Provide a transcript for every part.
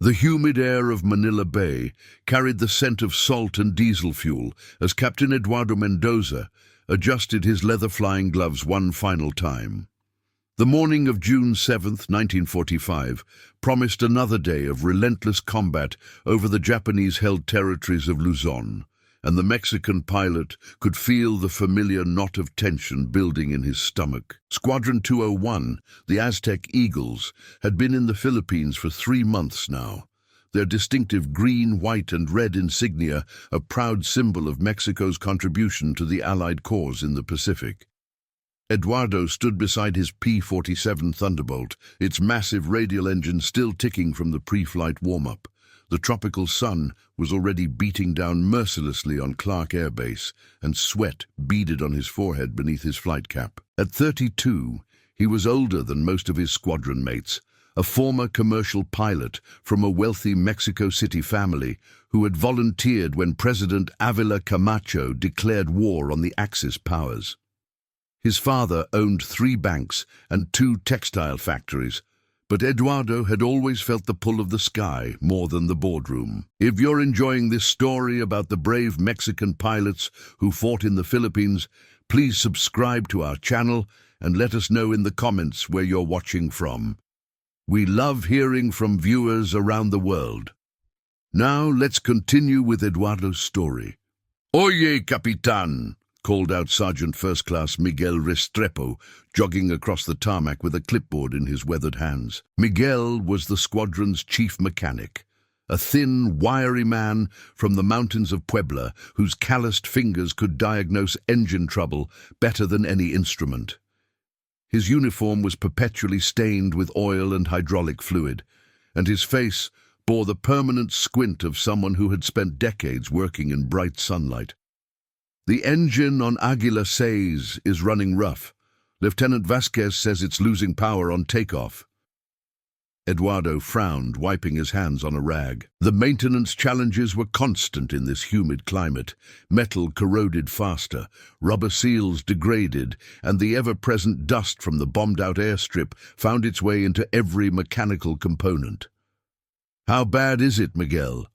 The humid air of Manila Bay carried the scent of salt and diesel fuel as Captain Eduardo Mendoza adjusted his leather flying gloves one final time. The morning of June 7th, 1945, promised another day of relentless combat over the Japanese-held territories of Luzon, and the Mexican pilot could feel the familiar knot of tension building in his stomach. Squadron 201, the Aztec Eagles, had been in the Philippines for 3 months now, their distinctive green, white, and red insignia a proud symbol of Mexico's contribution to the Allied cause in the Pacific. Eduardo stood beside his P-47 Thunderbolt, its massive radial engine still ticking from the pre-flight warm-up. The tropical sun was already beating down mercilessly on Clark Air Base, and sweat beaded on his forehead beneath his flight cap. At 32, he was older than most of his squadron mates, a former commercial pilot from a wealthy Mexico City family who had volunteered when President Avila Camacho declared war on the Axis powers. His father owned 3 banks and 2 textile factories, but Eduardo had always felt the pull of the sky more than the boardroom. If you're enjoying this story about the brave Mexican pilots who fought in the Philippines, please subscribe to our channel and let us know in the comments where you're watching from. We love hearing from viewers around the world. Now let's continue with Eduardo's story. "Oye, Capitan!" called out Sergeant First Class Miguel Restrepo, jogging across the tarmac with a clipboard in his weathered hands. Miguel was the squadron's chief mechanic, a thin, wiry man from the mountains of Puebla whose calloused fingers could diagnose engine trouble better than any instrument. His uniform was perpetually stained with oil and hydraulic fluid, and his face bore the permanent squint of someone who had spent decades working in bright sunlight. "The engine on Águilas Aztecas is running rough. Lieutenant Vasquez says it's losing power on takeoff." Eduardo frowned, wiping his hands on a rag. The maintenance challenges were constant in this humid climate. Metal corroded faster, rubber seals degraded, and the ever-present dust from the bombed-out airstrip found its way into every mechanical component. "How bad is it, Miguel?"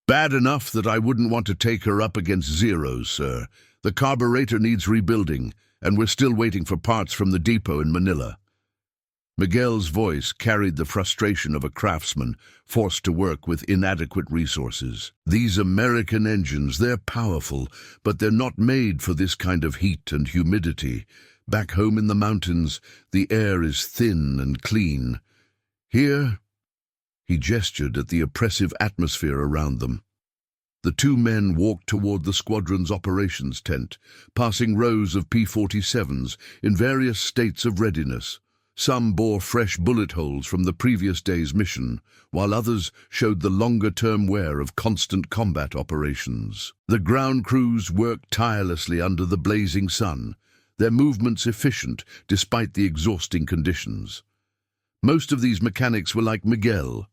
"Bad enough that I wouldn't want to take her up against zeros, sir. The carburetor needs rebuilding, and we're still waiting for parts from the depot in Manila." Miguel's voice carried the frustration of a craftsman forced to work with inadequate resources. "These American engines, they're powerful, but they're not made for this kind of heat and humidity. Back home in the mountains, the air is thin and clean. Here..." He gestured at the oppressive atmosphere around them. The 2 men walked toward the squadron's operations tent, passing rows of P-47s in various states of readiness. Some bore fresh bullet holes from the previous day's mission, while others showed the longer-term wear of constant combat operations. The ground crews worked tirelessly under the blazing sun, their movements efficient despite the exhausting conditions. Most of these mechanics were like Miguel,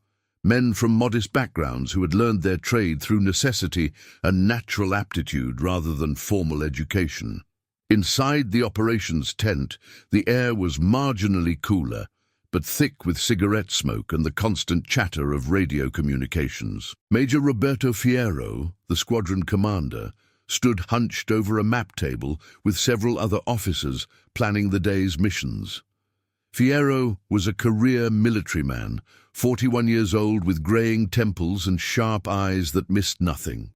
men from modest backgrounds who had learned their trade through necessity and natural aptitude rather than formal education. Inside the operations tent, the air was marginally cooler, but thick with cigarette smoke and the constant chatter of radio communications. Major Roberto Fierro, the squadron commander, stood hunched over a map table with several other officers planning the day's missions. Fierro was a career military man, 41 years old with graying temples and sharp eyes that missed nothing.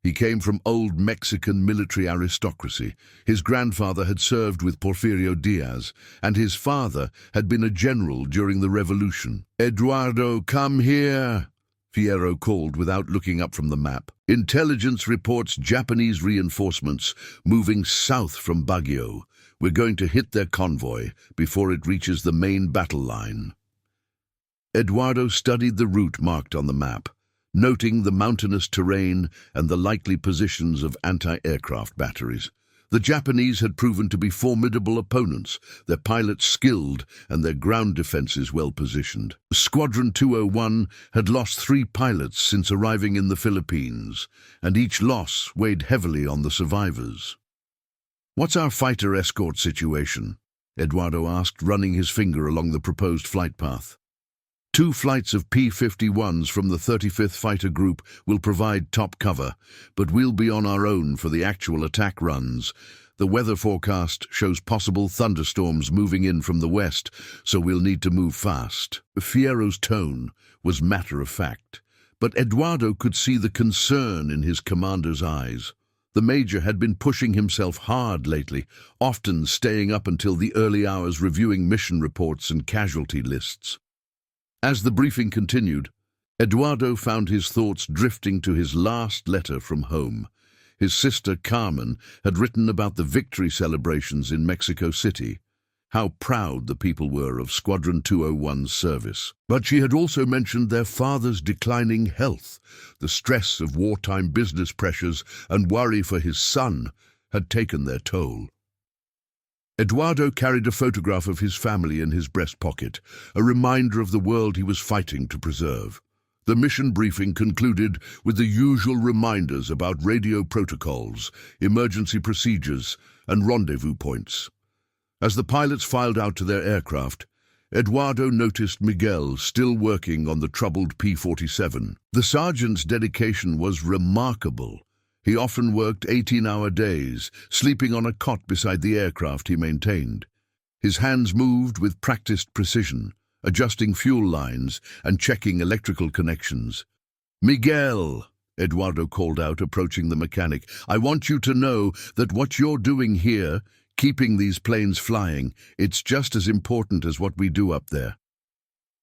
He came from old Mexican military aristocracy. His grandfather had served with Porfirio Diaz, and his father had been a general during the revolution. "Eduardo, come here," Fierro called without looking up from the map. "Intelligence reports Japanese reinforcements moving south from Baguio. We're going to hit their convoy before it reaches the main battle line." Eduardo studied the route marked on the map, noting the mountainous terrain and the likely positions of anti-aircraft batteries. The Japanese had proven to be formidable opponents, their pilots skilled and their ground defenses well positioned. Squadron 201 had lost 3 pilots since arriving in the Philippines, and each loss weighed heavily on the survivors. "What's our fighter escort situation?" Eduardo asked, running his finger along the proposed flight path. 2 flights of P-51s from the 35th Fighter Group will provide top cover, but we'll be on our own for the actual attack runs. The weather forecast shows possible thunderstorms moving in from the west, so we'll need to move fast. Fierro's tone was matter of fact, but Eduardo could see the concern in his commander's eyes. The major had been pushing himself hard lately, often staying up until the early hours reviewing mission reports and casualty lists. As the briefing continued, Eduardo found his thoughts drifting to his last letter from home. His sister Carmen had written about the victory celebrations in Mexico City, how proud the people were of Squadron 201's service. But she had also mentioned their father's declining health. The stress of wartime business pressures and worry for his son had taken their toll. Eduardo carried a photograph of his family in his breast pocket, a reminder of the world he was fighting to preserve. The mission briefing concluded with the usual reminders about radio protocols, emergency procedures, and rendezvous points. As the pilots filed out to their aircraft, Eduardo noticed Miguel still working on the troubled P-47. The sergeant's dedication was remarkable. He often worked 18-hour days, sleeping on a cot beside the aircraft he maintained. His hands moved with practiced precision, adjusting fuel lines and checking electrical connections. "Miguel," Eduardo called out, approaching the mechanic, "I want you to know that what you're doing here, keeping these planes flying, it's just as important as what we do up there."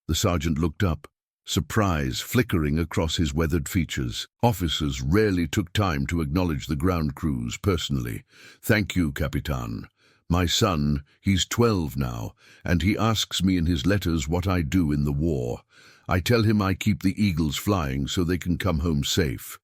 The sergeant looked up, surprise flickering across his weathered features. Officers rarely took time to acknowledge the ground crews personally. "Thank you, Capitan. My son, he's 12 now, and he asks me in his letters what I do in the war. I tell him I keep the eagles flying so they can come home safe."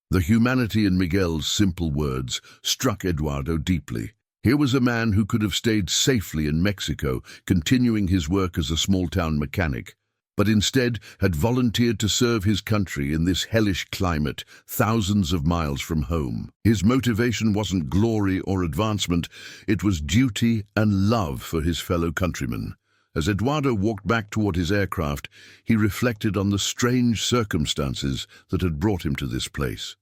The humanity in Miguel's simple words struck Eduardo deeply. Here was a man who could have stayed safely in Mexico, continuing his work as a small-town mechanic, but instead had volunteered to serve his country in this hellish climate, thousands of miles from home. His motivation wasn't glory or advancement, it was duty and love for his fellow countrymen. As Eduardo walked back toward his aircraft, he reflected on the strange circumstances that had brought him to this place.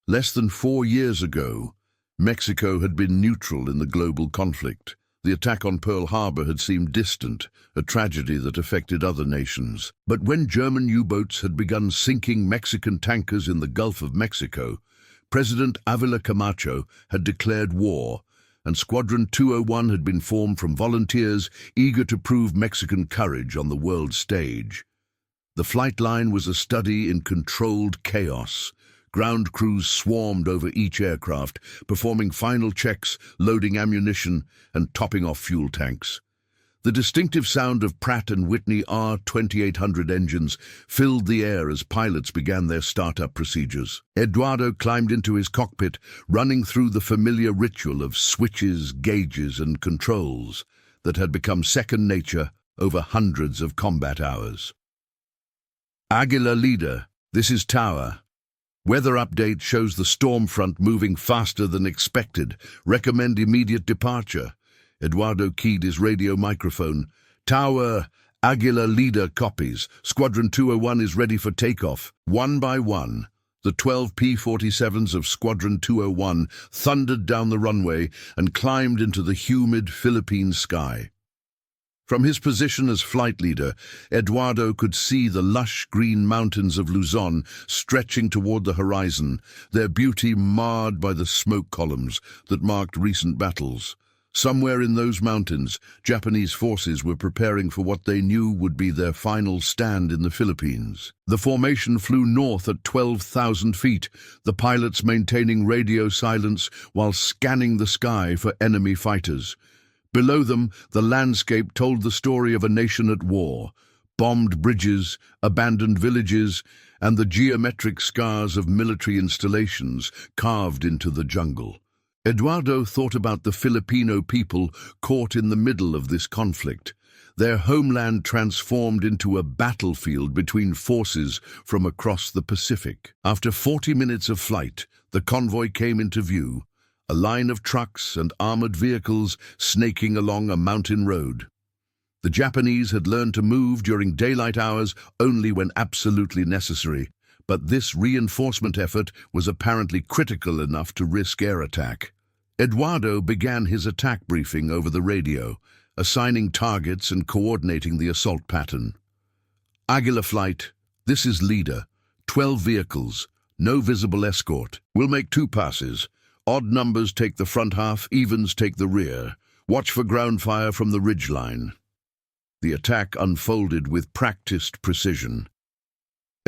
Less than 4 years ago, Mexico had been neutral in the global conflict. The attack on Pearl Harbor had seemed distant, a tragedy that affected other nations. But when German U-boats had begun sinking Mexican tankers in the Gulf of Mexico, President Avila Camacho had declared war, and Squadron 201 had been formed from volunteers eager to prove Mexican courage on the world stage. The flight line was a study in controlled chaos. Ground crews swarmed over each aircraft, performing final checks, loading ammunition, and topping off fuel tanks. The distinctive sound of Pratt & Whitney R2800 engines filled the air as pilots began their startup procedures. Eduardo climbed into his cockpit, running through the familiar ritual of switches, gauges, and controls that had become second nature over hundreds of combat hours. "Águila leader, this is Tower. Weather update shows the storm front moving faster than expected. Recommend immediate departure." Eduardo keyed his radio microphone. "Tower, Águila leader copies. Squadron 201 is ready for takeoff." One by one, the 12 P-47s of Squadron 201 thundered down the runway and climbed into the humid Philippine sky. From his position as flight leader, Eduardo could see the lush green mountains of Luzon stretching toward the horizon, their beauty marred by the smoke columns that marked recent battles. Somewhere in those mountains, Japanese forces were preparing for what they knew would be their final stand in the Philippines. The formation flew north at 12,000 feet, the pilots maintaining radio silence while scanning the sky for enemy fighters. Below them, the landscape told the story of a nation at war. Bombed bridges, abandoned villages, and the geometric scars of military installations carved into the jungle. Eduardo thought about the Filipino people caught in the middle of this conflict, their homeland transformed into a battlefield between forces from across the Pacific. After 40 minutes of flight, the convoy came into view, a line of trucks and armored vehicles snaking along a mountain road. The Japanese had learned to move during daylight hours only when absolutely necessary, but this reinforcement effort was apparently critical enough to risk air attack. Eduardo began his attack briefing over the radio, assigning targets and coordinating the assault pattern. Águila flight, this is leader. 12 vehicles, no visible escort. We'll make 2 passes. Odd numbers take the front half, evens take the rear. Watch for ground fire from the ridgeline. The attack unfolded with practiced precision.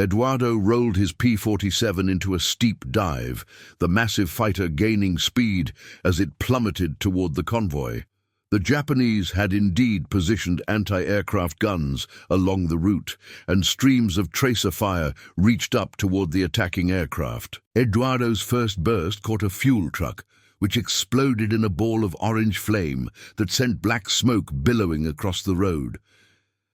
Eduardo rolled his P-47 into a steep dive, the massive fighter gaining speed as it plummeted toward the convoy. The Japanese had indeed positioned anti-aircraft guns along the route, and streams of tracer fire reached up toward the attacking aircraft. Eduardo's first burst caught a fuel truck, which exploded in a ball of orange flame that sent black smoke billowing across the road.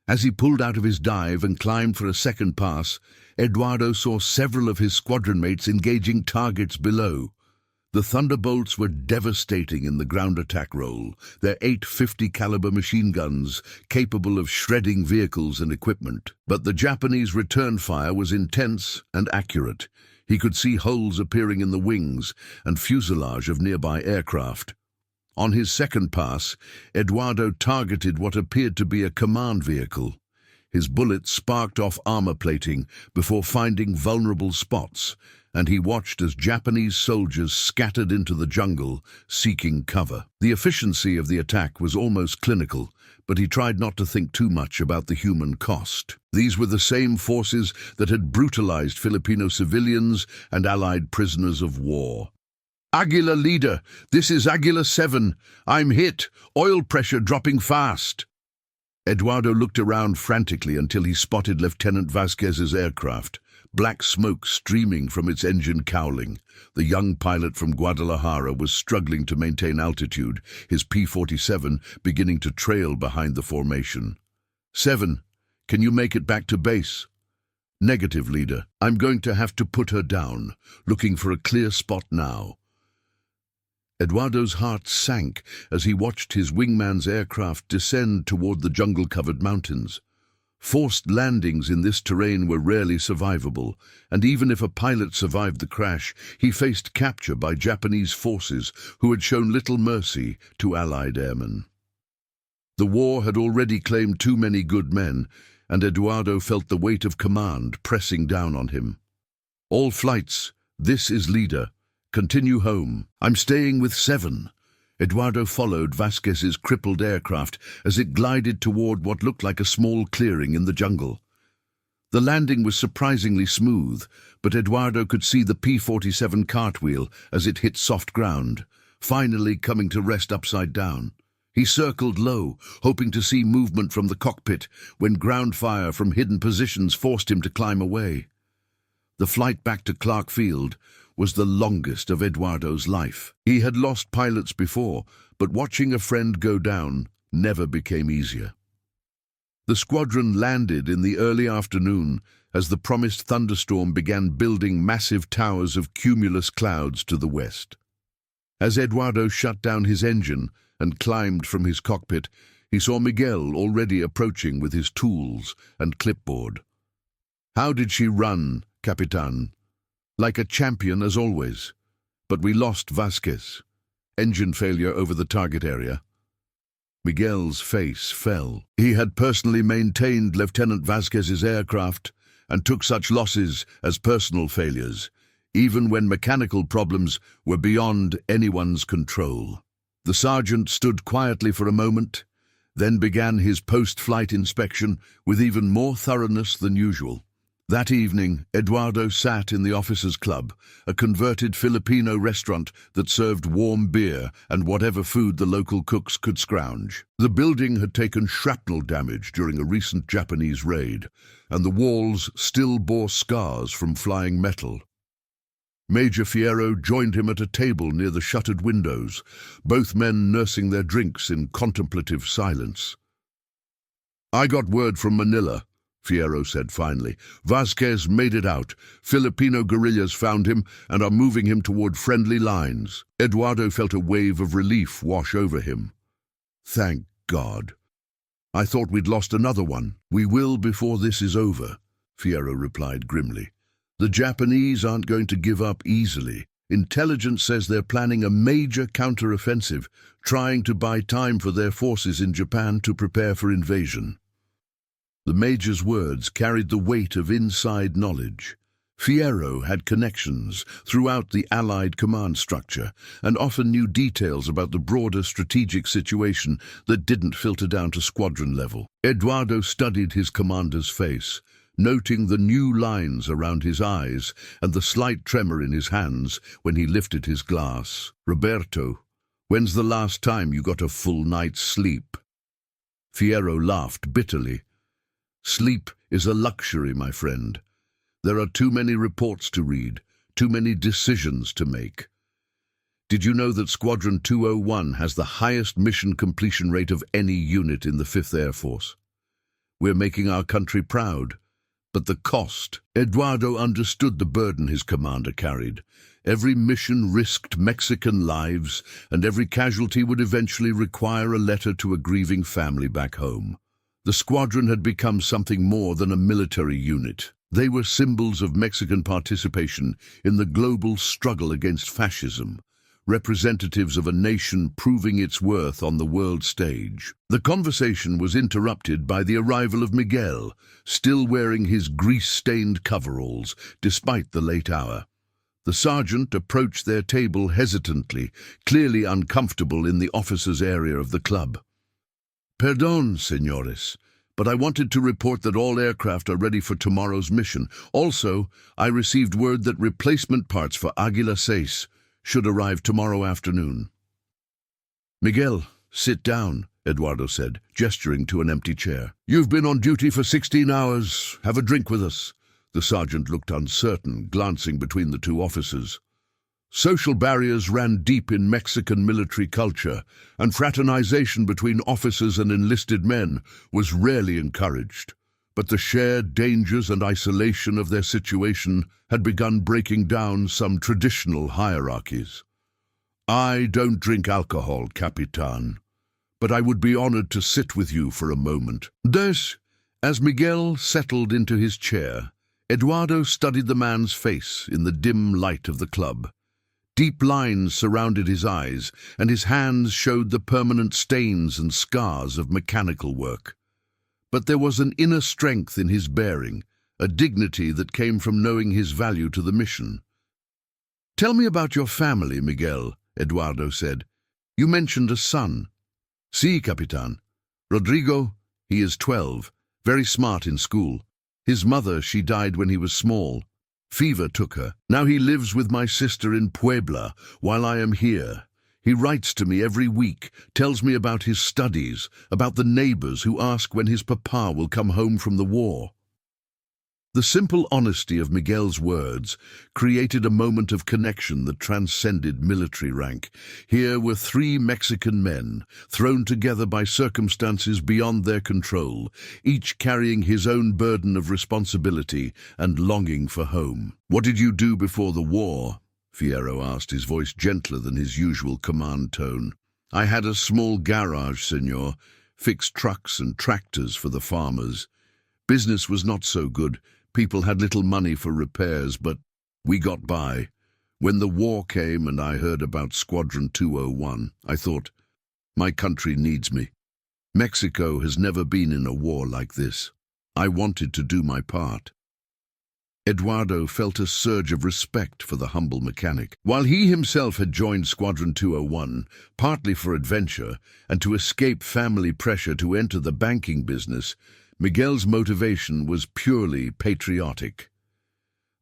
As he pulled out of his dive and climbed for a second pass, Eduardo saw several of his squadron mates engaging targets below. The Thunderbolts were devastating in the ground attack role, their 850 caliber machine guns capable of shredding vehicles and equipment. But the Japanese return fire was intense and accurate. He could see holes appearing in the wings and fuselage of nearby aircraft. On his second pass, Eduardo targeted what appeared to be a command vehicle. His bullets sparked off armor plating before finding vulnerable spots, and he watched as Japanese soldiers scattered into the jungle, seeking cover. The efficiency of the attack was almost clinical, but he tried not to think too much about the human cost. These were the same forces that had brutalized Filipino civilians and Allied prisoners of war. Águila leader, this is Águila 7. I'm hit. Oil pressure dropping fast. Eduardo looked around frantically until he spotted Lieutenant Vasquez's aircraft, black smoke streaming from its engine cowling. The young pilot from Guadalajara was struggling to maintain altitude, his P-47 beginning to trail behind the formation. 7, can you make it back to base? Negative, leader. I'm going to have to put her down, looking for a clear spot now. Eduardo's heart sank as he watched his wingman's aircraft descend toward the jungle-covered mountains. Forced landings in this terrain were rarely survivable, and even if a pilot survived the crash, he faced capture by Japanese forces who had shown little mercy to Allied airmen. The war had already claimed too many good men, and Eduardo felt the weight of command pressing down on him. All flights, this is leader. Continue home. I'm staying with 7. Eduardo followed Vasquez's crippled aircraft as it glided toward what looked like a small clearing in the jungle. The landing was surprisingly smooth, but Eduardo could see the P-47 cartwheel as it hit soft ground, finally coming to rest upside down. He circled low, hoping to see movement from the cockpit, when ground fire from hidden positions forced him to climb away. The flight back to Clark Field was the longest of Eduardo's life. He had lost pilots before, but watching a friend go down never became easier. The squadron landed in the early afternoon as the promised thunderstorm began building massive towers of cumulus clouds to the west. As Eduardo shut down his engine and climbed from his cockpit, he saw Miguel already approaching with his tools and clipboard. How did she run, Capitan? Like a champion as always. But we lost Vasquez. Engine failure over the target area. Miguel's face fell. He had personally maintained Lieutenant Vasquez's aircraft and took such losses as personal failures, even when mechanical problems were beyond anyone's control. The sergeant stood quietly for a moment, then began his post-flight inspection with even more thoroughness than usual. That evening, Eduardo sat in the officers' club, a converted Filipino restaurant that served warm beer and whatever food the local cooks could scrounge. The building had taken shrapnel damage during a recent Japanese raid, and the walls still bore scars from flying metal. Major Fierro joined him at a table near the shuttered windows, both men nursing their drinks in contemplative silence. "I got word from Manila," Fierro said finally. "Vasquez made it out. Filipino guerrillas found him and are moving him toward friendly lines." Eduardo felt a wave of relief wash over him. Thank God. I thought we'd lost another one. We will before this is over, Fierro replied grimly. The Japanese aren't going to give up easily. Intelligence says they're planning a major counter-offensive, trying to buy time for their forces in Japan to prepare for invasion. The major's words carried the weight of inside knowledge. Fierro had connections throughout the Allied command structure and often knew details about the broader strategic situation that didn't filter down to squadron level. Eduardo studied his commander's face, noting the new lines around his eyes and the slight tremor in his hands when he lifted his glass. Roberto, when's the last time you got a full night's sleep? Fierro laughed bitterly. Sleep is a luxury, my friend. There are too many reports to read, too many decisions to make. Did you know that Squadron 201 has the highest mission completion rate of any unit in the 5th Air Force? We're making our country proud. But the cost. Eduardo understood the burden his commander carried. Every mission risked Mexican lives, and every casualty would eventually require a letter to a grieving family back home. The squadron had become something more than a military unit. They were symbols of Mexican participation in the global struggle against fascism, representatives of a nation proving its worth on the world stage. The conversation was interrupted by the arrival of Miguel, still wearing his grease-stained coveralls despite the late hour. The sergeant approached their table hesitantly, clearly uncomfortable in the officers' area of the club. "Perdón, señores, but I wanted to report that all aircraft are ready for tomorrow's mission. Also, I received word that replacement parts for Águilas Aztecas should arrive tomorrow afternoon." "Miguel, sit down," Eduardo said, gesturing to an empty chair. "You've been on duty for 16 hours. Have a drink with us." The sergeant looked uncertain, glancing between the two officers. Social barriers ran deep in Mexican military culture, and fraternization between officers and enlisted men was rarely encouraged. But the shared dangers and isolation of their situation had begun breaking down some traditional hierarchies. "I don't drink alcohol, Capitan, but I would be honored to sit with you for a moment." Thus, as Miguel settled into his chair, Eduardo studied the man's face in the dim light of the club. Deep lines surrounded his eyes, and his hands showed the permanent stains and scars of mechanical work. But there was an inner strength in his bearing, a dignity that came from knowing his value to the mission. "Tell me about your family, Miguel," Eduardo said. "You mentioned a son." "Sí, Capitan. Rodrigo, he is 12, very smart in school. His mother, she died when he was small. Fever took her. Now he lives with my sister in Puebla while I am here. He writes to me every week, tells me about his studies, about the neighbors who ask when his papa will come home from the war." The simple honesty of Miguel's words created a moment of connection that transcended military rank. Here were 3 Mexican men, thrown together by circumstances beyond their control, each carrying his own burden of responsibility and longing for home. "What did you do before the war?" Fierro asked, his voice gentler than his usual command tone. "I had a small garage, senor, fixed trucks and tractors for the farmers. Business was not so good. People had little money for repairs, but we got by. When the war came and I heard about Squadron 201, I thought, my country needs me. Mexico has never been in a war like this. I wanted to do my part." Eduardo felt a surge of respect for the humble mechanic. While he himself had joined Squadron 201, partly for adventure and to escape family pressure to enter the banking business, Miguel's motivation was purely patriotic.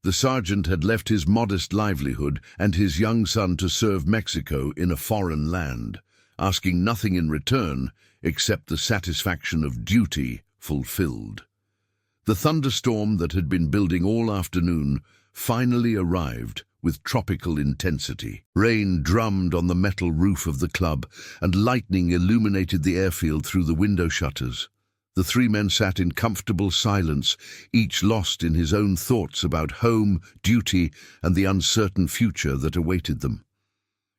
The sergeant had left his modest livelihood and his young son to serve Mexico in a foreign land, asking nothing in return except the satisfaction of duty fulfilled. The thunderstorm that had been building all afternoon finally arrived with tropical intensity. Rain drummed on the metal roof of the club, and lightning illuminated the airfield through the window shutters. The 3 men sat in comfortable silence, each lost in his own thoughts about home, duty, and the uncertain future that awaited them.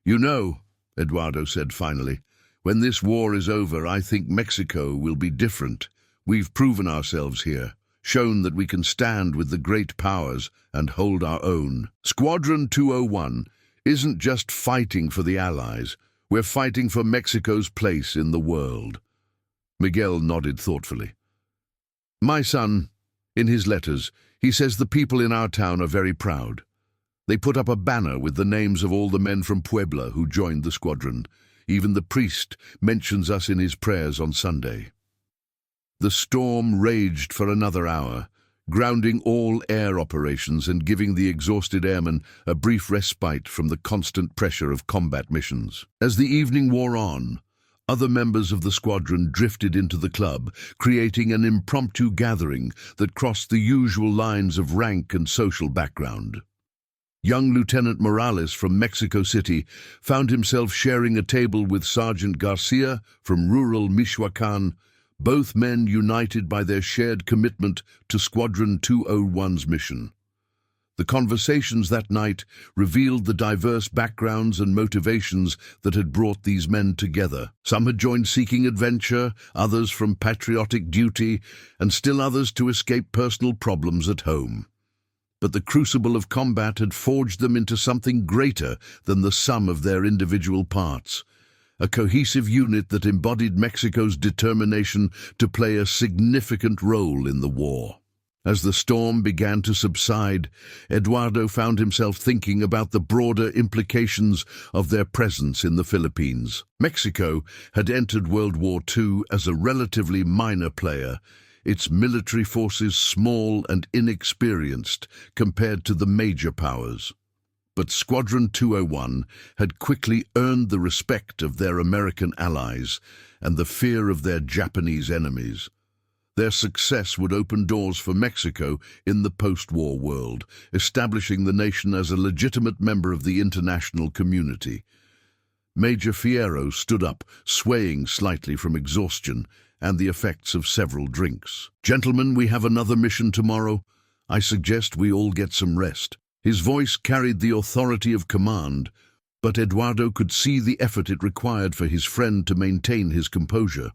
"You know," Eduardo said finally, When this war is over, I think Mexico will be different. We've proven ourselves here, shown that we can stand with the great powers and hold our own. Squadron 201 isn't just fighting for the Allies, we're fighting for Mexico's place in the world. Miguel nodded thoughtfully. My son, in his letters, he says the people in our town are very proud. They put up a banner with the names of all the men from Puebla who joined the squadron. Even the priest mentions us in his prayers on Sunday. The storm raged for another hour, grounding all air operations and giving the exhausted airmen a brief respite from the constant pressure of combat missions. As the evening wore on, other members of the squadron drifted into the club, creating an impromptu gathering that crossed the usual lines of rank and social background. Young Lieutenant Morales from Mexico City found himself sharing a table with Sergeant Garcia from rural Michoacán, both men united by their shared commitment to Squadron 201's mission. The conversations that night revealed the diverse backgrounds and motivations that had brought these men together. Some had joined seeking adventure, others from patriotic duty, and still others to escape personal problems at home. But the crucible of combat had forged them into something greater than the sum of their individual parts, a cohesive unit that embodied Mexico's determination to play a significant role in the war. As the storm began to subside, Eduardo found himself thinking about the broader implications of their presence in the Philippines. Mexico had entered World War II as a relatively minor player, its military forces small and inexperienced compared to the major powers. But Squadron 201 had quickly earned the respect of their American allies and the fear of their Japanese enemies. Their success would open doors for Mexico in the post-war world, establishing the nation as a legitimate member of the international community. Major Fierro stood up, swaying slightly from exhaustion and the effects of several drinks. Gentlemen, we have another mission tomorrow. I suggest we all get some rest. His voice carried the authority of command, but Eduardo could see the effort it required for his friend to maintain his composure.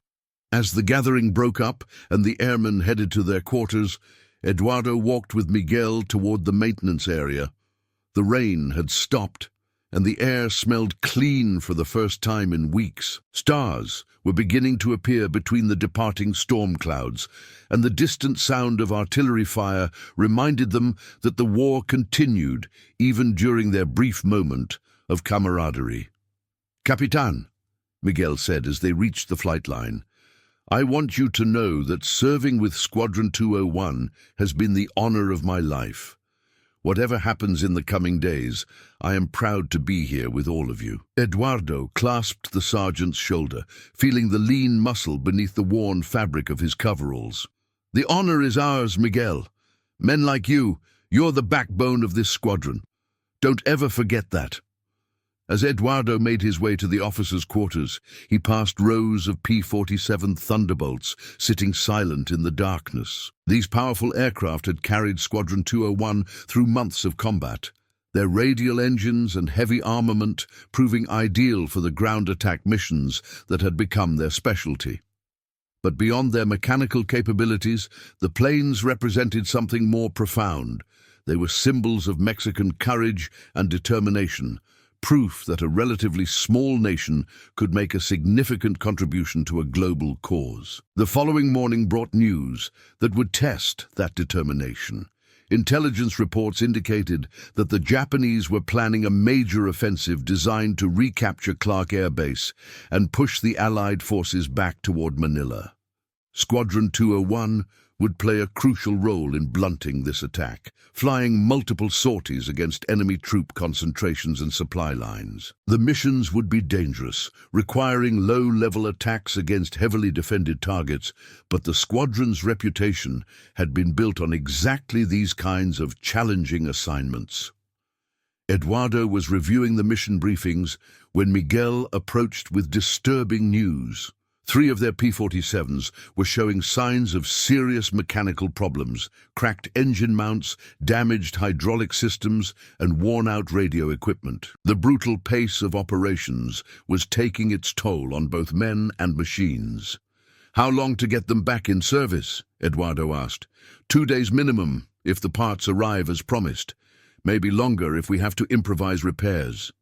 As the gathering broke up and the airmen headed to their quarters, Eduardo walked with Miguel toward the maintenance area. The rain had stopped, and the air smelled clean for the first time in weeks. Stars were beginning to appear between the departing storm clouds, and the distant sound of artillery fire reminded them that the war continued even during their brief moment of camaraderie. "Capitan," Miguel said as they reached the flight line, "I want you to know that serving with Squadron 201 has been the honor of my life. Whatever happens in the coming days, I am proud to be here with all of you." Eduardo clasped the sergeant's shoulder, feeling the lean muscle beneath the worn fabric of his coveralls. "The honor is ours, Miguel. Men like you, you're the backbone of this squadron. Don't ever forget that." As Eduardo made his way to the officers' quarters, he passed rows of P-47 Thunderbolts sitting silent in the darkness. These powerful aircraft had carried Squadron 201 through months of combat, their radial engines and heavy armament proving ideal for the ground attack missions that had become their specialty. But beyond their mechanical capabilities, the planes represented something more profound. They were symbols of Mexican courage and determination, proof that a relatively small nation could make a significant contribution to a global cause. The following morning brought news that would test that determination. Intelligence reports indicated that the Japanese were planning a major offensive designed to recapture Clark Air Base and push the Allied forces back toward Manila. Squadron 201 would play a crucial role in blunting this attack, flying multiple sorties against enemy troop concentrations and supply lines. The missions would be dangerous, requiring low-level attacks against heavily defended targets, but the squadron's reputation had been built on exactly these kinds of challenging assignments. Eduardo was reviewing the mission briefings when Miguel approached with disturbing news. Three of their P-47s were showing signs of serious mechanical problems: cracked engine mounts, damaged hydraulic systems, and worn-out radio equipment. The brutal pace of operations was taking its toll on both men and machines. "How long to get them back in service?" Eduardo asked. 2 days minimum, if the parts arrive as promised. Maybe longer if we have to improvise repairs."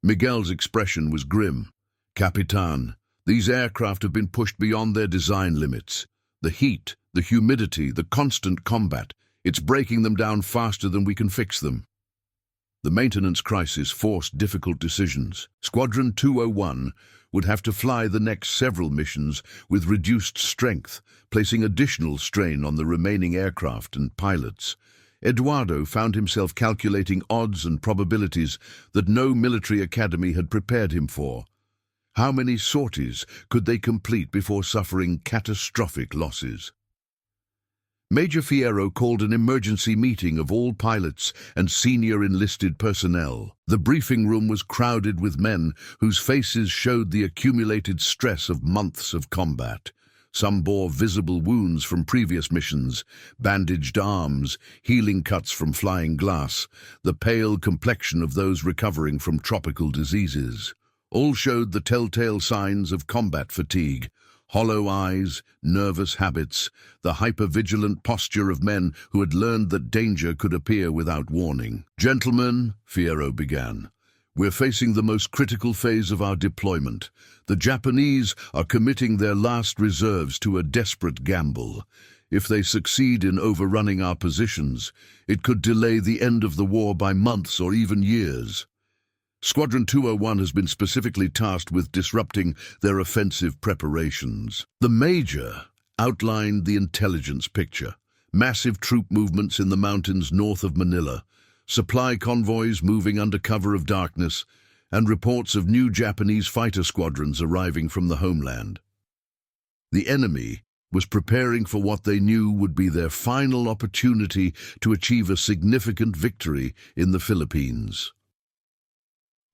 Miguel's expression was grim. "Capitan, these aircraft have been pushed beyond their design limits. The heat, the humidity, the constant combat, it's breaking them down faster than we can fix them." The maintenance crisis forced difficult decisions. Squadron 201 would have to fly the next several missions with reduced strength, placing additional strain on the remaining aircraft and pilots. Eduardo found himself calculating odds and probabilities that no military academy had prepared him for. How many sorties could they complete before suffering catastrophic losses? Major Fierro called an emergency meeting of all pilots and senior enlisted personnel. The briefing room was crowded with men whose faces showed the accumulated stress of months of combat. Some bore visible wounds from previous missions, bandaged arms, healing cuts from flying glass, the pale complexion of those recovering from tropical diseases. All showed the telltale signs of combat fatigue: hollow eyes, nervous habits, the hypervigilant posture of men who had learned that danger could appear without warning. "Gentlemen," Fierro began, "we're facing the most critical phase of our deployment. The Japanese are committing their last reserves to a desperate gamble. If they succeed in overrunning our positions, it could delay the end of the war by months or even years. Squadron 201 has been specifically tasked with disrupting their offensive preparations." The Major outlined the intelligence picture: massive troop movements in the mountains north of Manila, supply convoys moving under cover of darkness, and reports of new Japanese fighter squadrons arriving from the homeland. The enemy was preparing for what they knew would be their final opportunity to achieve a significant victory in the Philippines.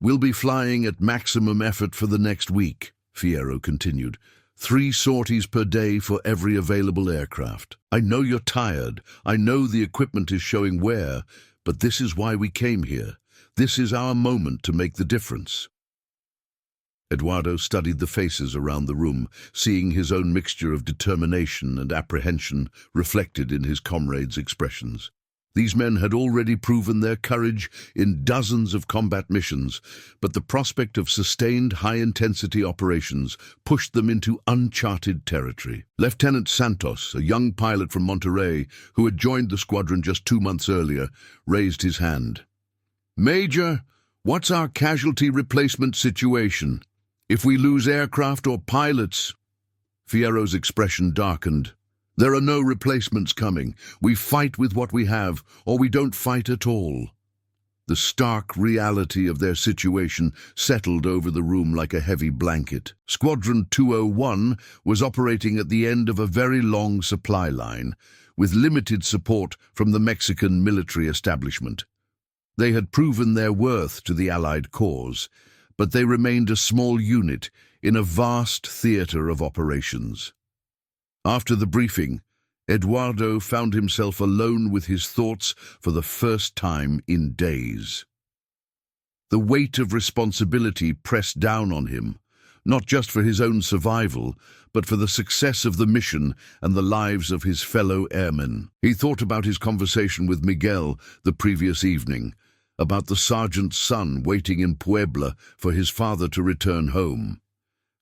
"We'll be flying at maximum effort for the next week," Fierro continued. 3 sorties per day for every available aircraft. "I know you're tired. I know the equipment is showing wear, but this is why we came here. This is our moment to make the difference." Eduardo studied the faces around the room, seeing his own mixture of determination and apprehension reflected in his comrades' expressions. These men had already proven their courage in dozens of combat missions, but the prospect of sustained high-intensity operations pushed them into uncharted territory. Lieutenant Santos, a young pilot from Monterrey, who had joined the squadron just 2 months earlier, raised his hand. "Major, what's our casualty replacement situation? If we lose aircraft or pilots?" Fierro's expression darkened. "There are no replacements coming. We fight with what we have, or we don't fight at all." The stark reality of their situation settled over the room like a heavy blanket. Squadron 201 was operating at the end of a very long supply line, with limited support from the Mexican military establishment. They had proven their worth to the Allied cause, but they remained a small unit in a vast theater of operations. After the briefing, Eduardo found himself alone with his thoughts for the first time in days. The weight of responsibility pressed down on him, not just for his own survival, but for the success of the mission and the lives of his fellow airmen. He thought about his conversation with Miguel the previous evening, about the sergeant's son waiting in Puebla for his father to return home.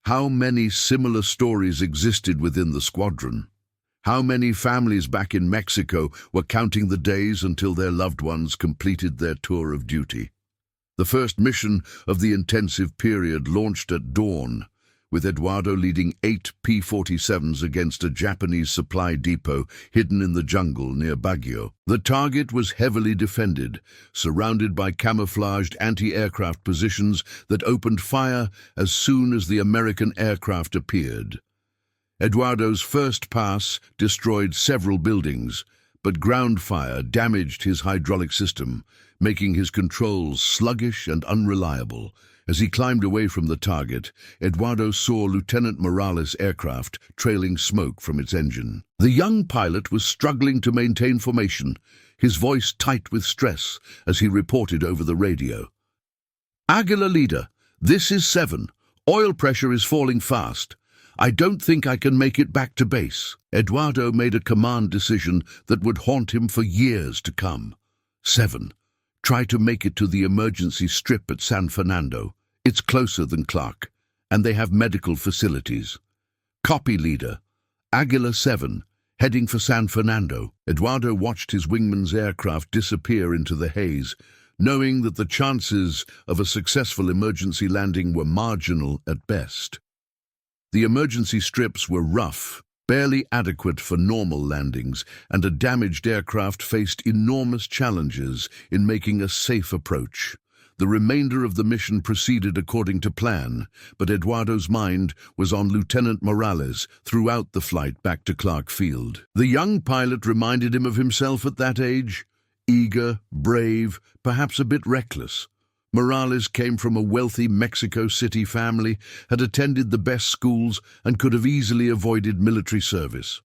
How many similar stories existed within the squadron? How many families back in Mexico were counting the days until their loved ones completed their tour of duty? The first mission of the intensive period launched at dawn, with Eduardo leading 8 P-47s against a Japanese supply depot hidden in the jungle near Baguio. The target was heavily defended, surrounded by camouflaged anti-aircraft positions that opened fire as soon as the American aircraft appeared. Eduardo's first pass destroyed several buildings, but ground fire damaged his hydraulic system, making his controls sluggish and unreliable, As he climbed away from the target, Eduardo saw Lieutenant Morales' aircraft trailing smoke from its engine. The young pilot was struggling to maintain formation, his voice tight with stress as he reported over the radio. "Águila leader, this is 7. Oil pressure is falling fast. I don't think I can make it back to base." Eduardo made a command decision that would haunt him for years to come. 7. Try to make it to the emergency strip at San Fernando. It's closer than Clark, and they have medical facilities. Copy, leader. Águila 7, heading for San Fernando. Eduardo watched his wingman's aircraft disappear into the haze, knowing that the chances of a successful emergency landing were marginal at best. The emergency strips were rough, barely adequate for normal landings, and a damaged aircraft faced enormous challenges in making a safe approach. The remainder of the mission proceeded according to plan, but Eduardo's mind was on Lieutenant Morales throughout the flight back to Clark Field. The young pilot reminded him of himself at that age, eager, brave, perhaps a bit reckless. Morales came from a wealthy Mexico City family, had attended the best schools, and could have easily avoided military service.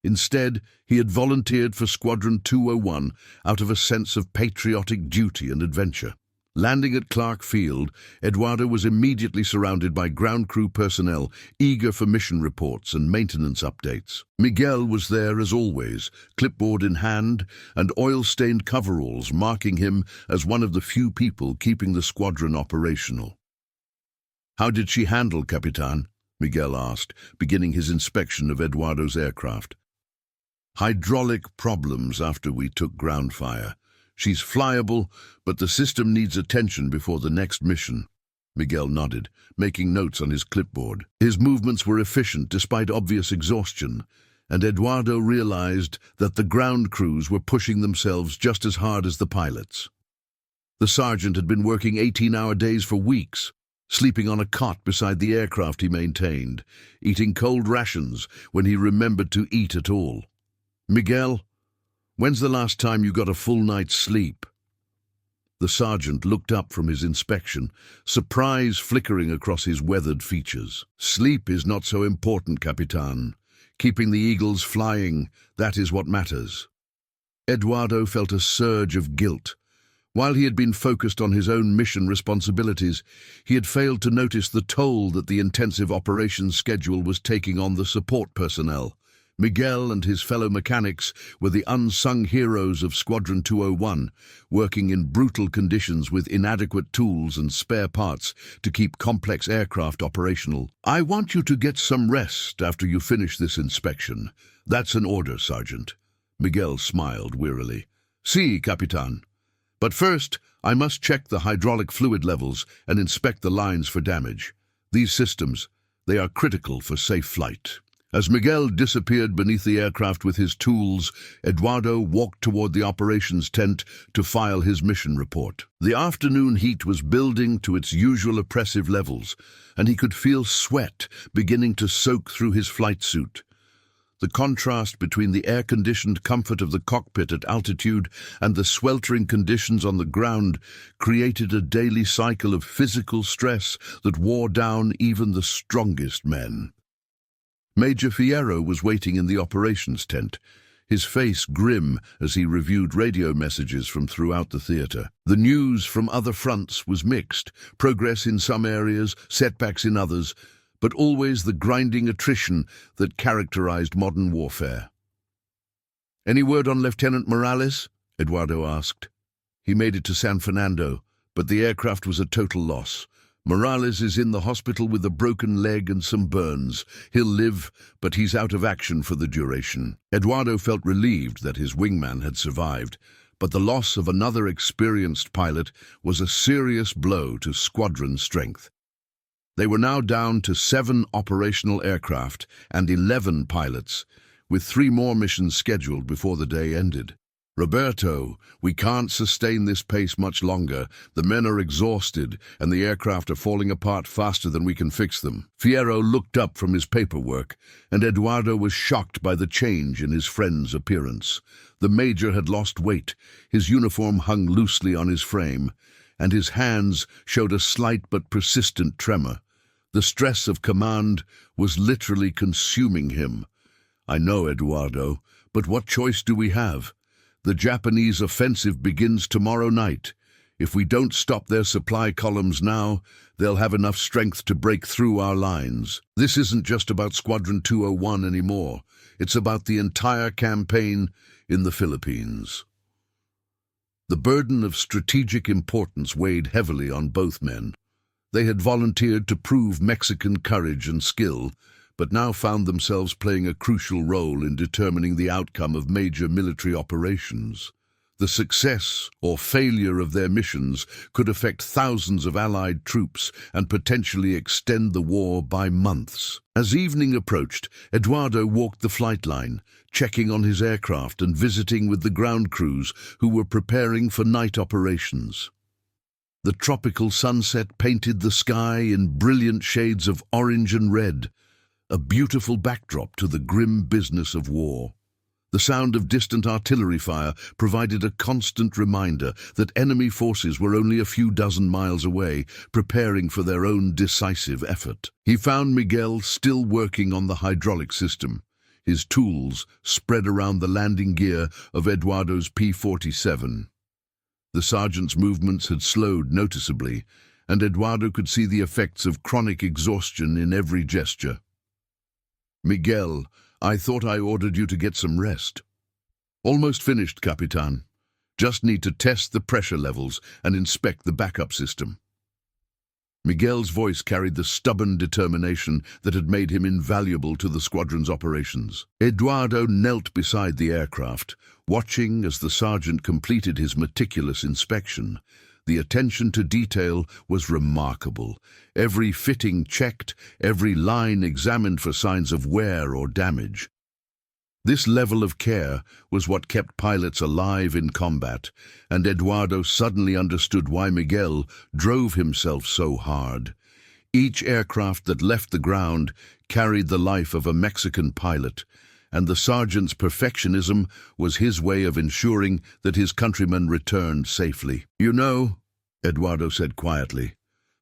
Instead, he had volunteered for Squadron 201 out of a sense of patriotic duty and adventure. Landing at Clark Field, Eduardo was immediately surrounded by ground crew personnel eager for mission reports and maintenance updates. Miguel was there as always, clipboard in hand and oil-stained coveralls marking him as one of the few people keeping the squadron operational. "How did she handle, Capitan?" Miguel asked, beginning his inspection of Eduardo's aircraft. "Hydraulic problems after we took ground fire. She's flyable, but the system needs attention before the next mission." Miguel nodded, making notes on his clipboard. His movements were efficient despite obvious exhaustion, and Eduardo realized that the ground crews were pushing themselves just as hard as the pilots. The sergeant had been working 18-hour days for weeks, sleeping on a cot beside the aircraft he maintained, eating cold rations when he remembered to eat at all. "Miguel, when's the last time you got a full night's sleep?" The sergeant looked up from his inspection, surprise flickering across his weathered features. "Sleep is not so important, Capitan. Keeping the eagles flying, that is what matters." Eduardo felt a surge of guilt. While he had been focused on his own mission responsibilities, he had failed to notice the toll that the intensive operations schedule was taking on the support personnel. Miguel and his fellow mechanics were the unsung heroes of Squadron 201, working in brutal conditions with inadequate tools and spare parts to keep complex aircraft operational. "I want you to get some rest after you finish this inspection. That's an order, Sergeant." Miguel smiled wearily. "Si, Capitan. But first, I must check the hydraulic fluid levels and inspect the lines for damage. These systems, they are critical for safe flight." As Miguel disappeared beneath the aircraft with his tools, Eduardo walked toward the operations tent to file his mission report. The afternoon heat was building to its usual oppressive levels, and he could feel sweat beginning to soak through his flight suit. The contrast between the air-conditioned comfort of the cockpit at altitude and the sweltering conditions on the ground created a daily cycle of physical stress that wore down even the strongest men. Major Fierro was waiting in the operations tent, his face grim as he reviewed radio messages from throughout the theater. The news from other fronts was mixed, progress in some areas, setbacks in others, but always the grinding attrition that characterized modern warfare. "Any word on Lieutenant Morales?" Eduardo asked. "He made it to San Fernando, but the aircraft was a total loss. Morales is in the hospital with a broken leg and some burns. He'll live, but he's out of action for the duration." Eduardo felt relieved that his wingman had survived, but the loss of another experienced pilot was a serious blow to squadron strength. They were now down to 7 operational aircraft and 11 pilots, with 3 more missions scheduled before the day ended. "Roberto, we can't sustain this pace much longer. The men are exhausted, and the aircraft are falling apart faster than we can fix them." Fierro looked up from his paperwork, and Eduardo was shocked by the change in his friend's appearance. The major had lost weight. His uniform hung loosely on his frame, and his hands showed a slight but persistent tremor. The stress of command was literally consuming him. "I know, Eduardo, but what choice do we have? The Japanese offensive begins tomorrow night. If we don't stop their supply columns now, they'll have enough strength to break through our lines. This isn't just about Squadron 201 anymore. It's about the entire campaign in the Philippines." The burden of strategic importance weighed heavily on both men. They had volunteered to prove Mexican courage and skill, but now found themselves playing a crucial role in determining the outcome of major military operations. The success or failure of their missions could affect thousands of Allied troops and potentially extend the war by months. As evening approached, Eduardo walked the flight line, checking on his aircraft and visiting with the ground crews who were preparing for night operations. The tropical sunset painted the sky in brilliant shades of orange and red, a beautiful backdrop to the grim business of war. The sound of distant artillery fire provided a constant reminder that enemy forces were only a few dozen miles away, preparing for their own decisive effort. He found Miguel still working on the hydraulic system, his tools spread around the landing gear of Eduardo's P-47. The sergeant's movements had slowed noticeably, and Eduardo could see the effects of chronic exhaustion in every gesture. "Miguel, I thought I ordered you to get some rest." "Almost finished, Capitan. Just need to test the pressure levels and inspect the backup system." Miguel's voice carried the stubborn determination that had made him invaluable to the squadron's operations. Eduardo knelt beside the aircraft, watching as the sergeant completed his meticulous inspection. The attention to detail was remarkable. Every fitting checked, every line examined for signs of wear or damage. This level of care was what kept pilots alive in combat, and Eduardo suddenly understood why Miguel drove himself so hard. Each aircraft that left the ground carried the life of a Mexican pilot, and the sergeant's perfectionism was his way of ensuring that his countrymen returned safely. "You know," Eduardo said quietly,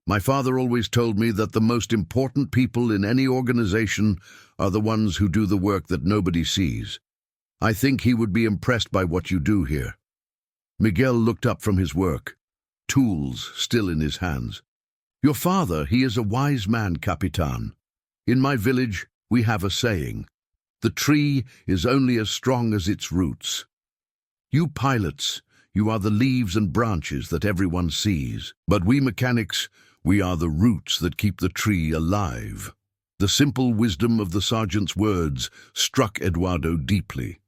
"my father always told me that the most important people in any organization are the ones who do the work that nobody sees. I think he would be impressed by what you do here." Miguel looked up from his work, tools still in his hands. "Your father, he is a wise man, Capitan. In my village, we have a saying, 'The tree is only as strong as its roots.' You pilots, you are the leaves and branches that everyone sees. But we mechanics, we are the roots that keep the tree alive." The simple wisdom of the sergeant's words struck Eduardo deeply.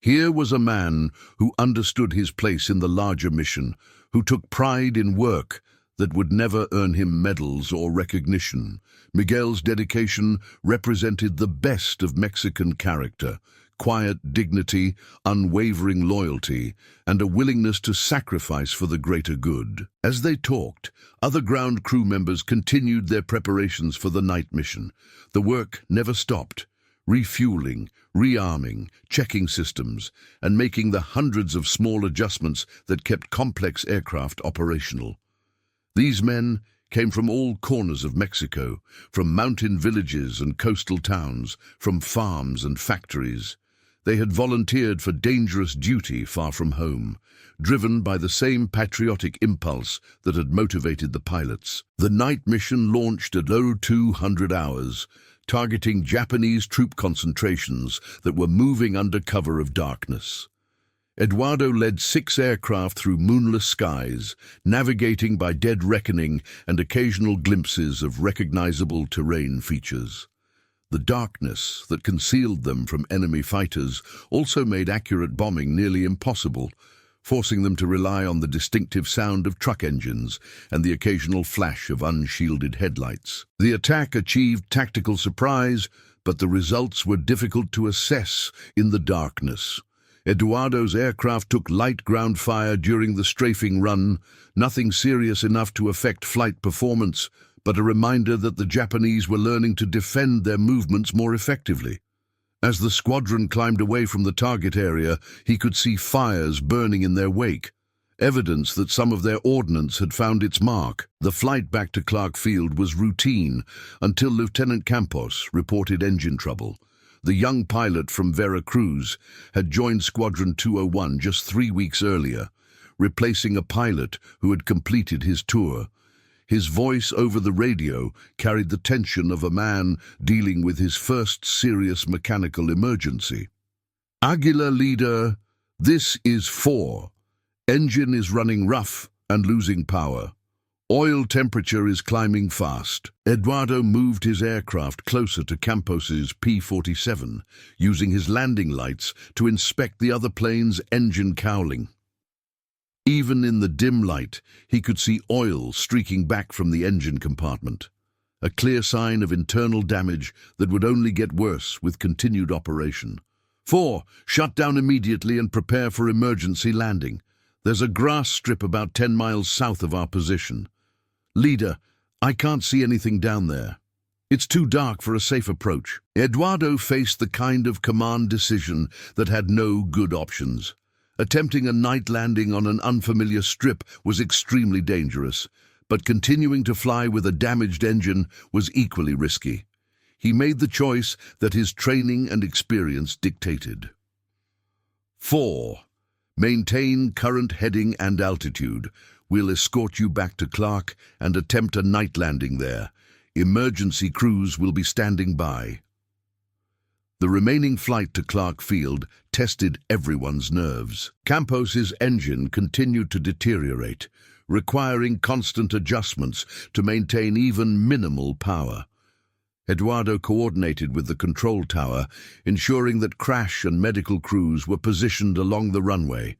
Here was a man who understood his place in the larger mission, who took pride in work that would never earn him medals or recognition. Miguel's dedication represented the best of Mexican character: quiet dignity, unwavering loyalty, and a willingness to sacrifice for the greater good. As they talked, other ground crew members continued their preparations for the night mission. The work never stopped, refueling, rearming, checking systems, and making the hundreds of small adjustments that kept complex aircraft operational. These men came from all corners of Mexico, from mountain villages and coastal towns, from farms and factories. They had volunteered for dangerous duty far from home, driven by the same patriotic impulse that had motivated the pilots. The night mission launched at 0200 hours, targeting Japanese troop concentrations that were moving under cover of darkness. Eduardo led 6 aircraft through moonless skies, navigating by dead reckoning and occasional glimpses of recognizable terrain features. The darkness that concealed them from enemy fighters also made accurate bombing nearly impossible, forcing them to rely on the distinctive sound of truck engines and the occasional flash of unshielded headlights. The attack achieved tactical surprise, but the results were difficult to assess in the darkness. Eduardo's aircraft took light ground fire during the strafing run, nothing serious enough to affect flight performance, but a reminder that the Japanese were learning to defend their movements more effectively. As the squadron climbed away from the target area, he could see fires burning in their wake. evidence that some of their ordnance had found its mark. The flight back to Clark Field was routine until Lieutenant Campos reported engine trouble. The young pilot from Veracruz had joined Squadron 201 just 3 weeks earlier, replacing a pilot who had completed his tour. His voice over the radio carried the tension of a man dealing with his first serious mechanical emergency. Águila leader, this is 4. Engine is running rough and losing power. Oil temperature is climbing fast. Eduardo moved his aircraft closer to Campos's P-47, using his landing lights to inspect the other plane's engine cowling. Even in the dim light, he could see oil streaking back from the engine compartment, a clear sign of internal damage that would only get worse with continued operation. 4. Shut down immediately and prepare for emergency landing. There's a grass strip about 10 miles south of our position. Leader, I can't see anything down there. It's too dark for a safe approach. Eduardo faced the kind of command decision that had no good options. Attempting a night landing on an unfamiliar strip was extremely dangerous, but continuing to fly with a damaged engine was equally risky. He made the choice that his training and experience dictated. 4. Maintain current heading and altitude. We'll escort you back to Clark and attempt a night landing there. Emergency crews will be standing by. The remaining flight to Clark Field tested everyone's nerves. Campos's engine continued to deteriorate, requiring constant adjustments to maintain even minimal power. Eduardo coordinated with the control tower, ensuring that crash and medical crews were positioned along the runway.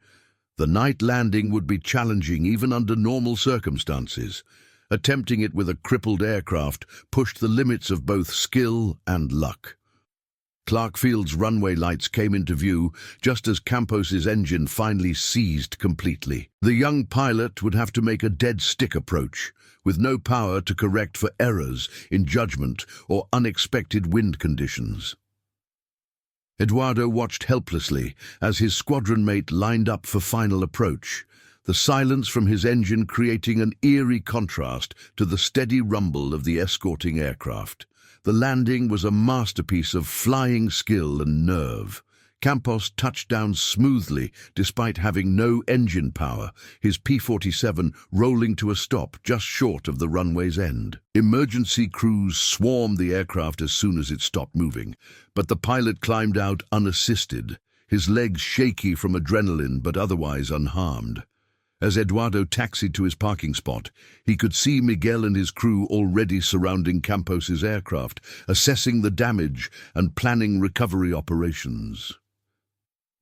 The night landing would be challenging even under normal circumstances. Attempting it with a crippled aircraft pushed the limits of both skill and luck. Clark Field's runway lights came into view just as Campos's engine finally seized completely. The young pilot would have to make a dead-stick approach, with no power to correct for errors in judgment or unexpected wind conditions. Eduardo watched helplessly as his squadron mate lined up for final approach, the silence from his engine creating an eerie contrast to the steady rumble of the escorting aircraft. The landing was a masterpiece of flying skill and nerve. Campos touched down smoothly despite having no engine power, his P-47 rolling to a stop just short of the runway's end. Emergency crews swarmed the aircraft as soon as it stopped moving, but the pilot climbed out unassisted, his legs shaky from adrenaline but otherwise unharmed. As Eduardo taxied to his parking spot, he could see Miguel and his crew already surrounding Campos's aircraft, assessing the damage and planning recovery operations.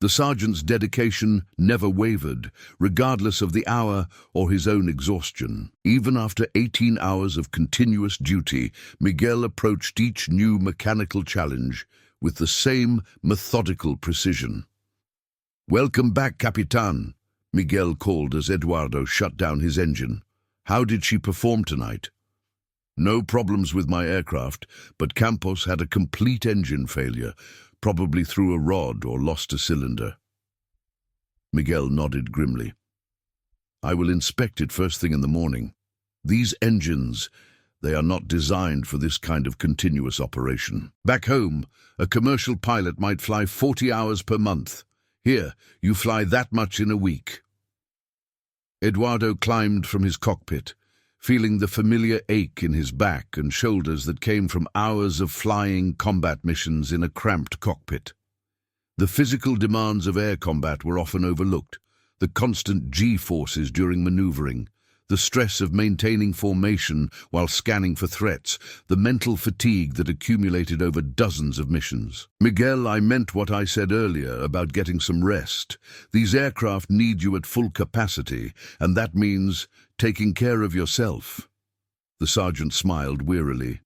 The sergeant's dedication never wavered, regardless of the hour or his own exhaustion. Even after 18 hours of continuous duty, Miguel approached each new mechanical challenge with the same methodical precision. "Welcome back, Capitan," Miguel called as Eduardo shut down his engine. "How did she perform tonight?" "No problems with my aircraft, but Campos had a complete engine failure, probably through a rod or lost a cylinder." Miguel nodded grimly. "I will inspect it first thing in the morning. These engines, they are not designed for this kind of continuous operation. Back home, a commercial pilot might fly 40 hours per month. Here, you fly that much in a week." Eduardo climbed from his cockpit, feeling the familiar ache in his back and shoulders that came from hours of flying combat missions in a cramped cockpit. The physical demands of air combat were often overlooked, the constant G-forces during maneuvering, the stress of maintaining formation while scanning for threats, the mental fatigue that accumulated over dozens of missions. "Miguel, I meant what I said earlier about getting some rest. These aircraft need you at full capacity, and that means taking care of yourself." The sergeant smiled wearily.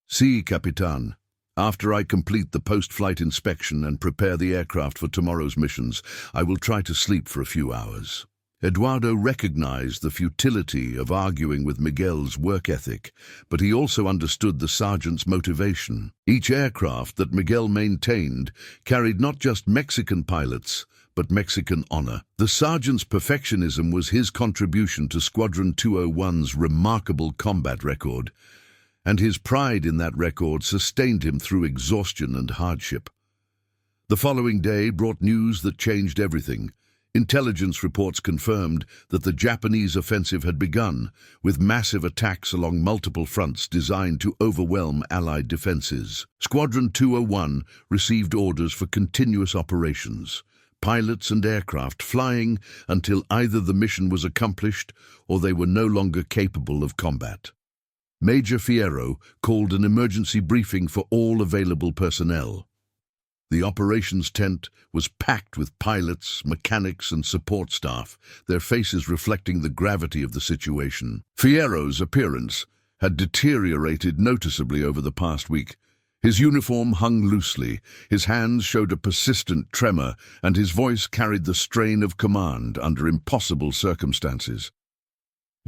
"Si, Capitan. After I complete the post-flight inspection and prepare the aircraft for tomorrow's missions, I will try to sleep for a few hours." Eduardo recognized the futility of arguing with Miguel's work ethic, but he also understood the sergeant's motivation. Each aircraft that Miguel maintained carried not just Mexican pilots, but Mexican honor. The sergeant's perfectionism was his contribution to Squadron 201's remarkable combat record, and his pride in that record sustained him through exhaustion and hardship. The following day brought news that changed everything. Intelligence reports confirmed that the Japanese offensive had begun, with massive attacks along multiple fronts designed to overwhelm Allied defenses. Squadron 201 received orders for continuous operations, pilots and aircraft flying until either the mission was accomplished or they were no longer capable of combat. Major Fierro called an emergency briefing for all available personnel. The operations tent was packed with pilots, mechanics, and support staff, their faces reflecting the gravity of the situation. Fierro's appearance had deteriorated noticeably over the past week. His uniform hung loosely, his hands showed a persistent tremor, and his voice carried the strain of command under impossible circumstances.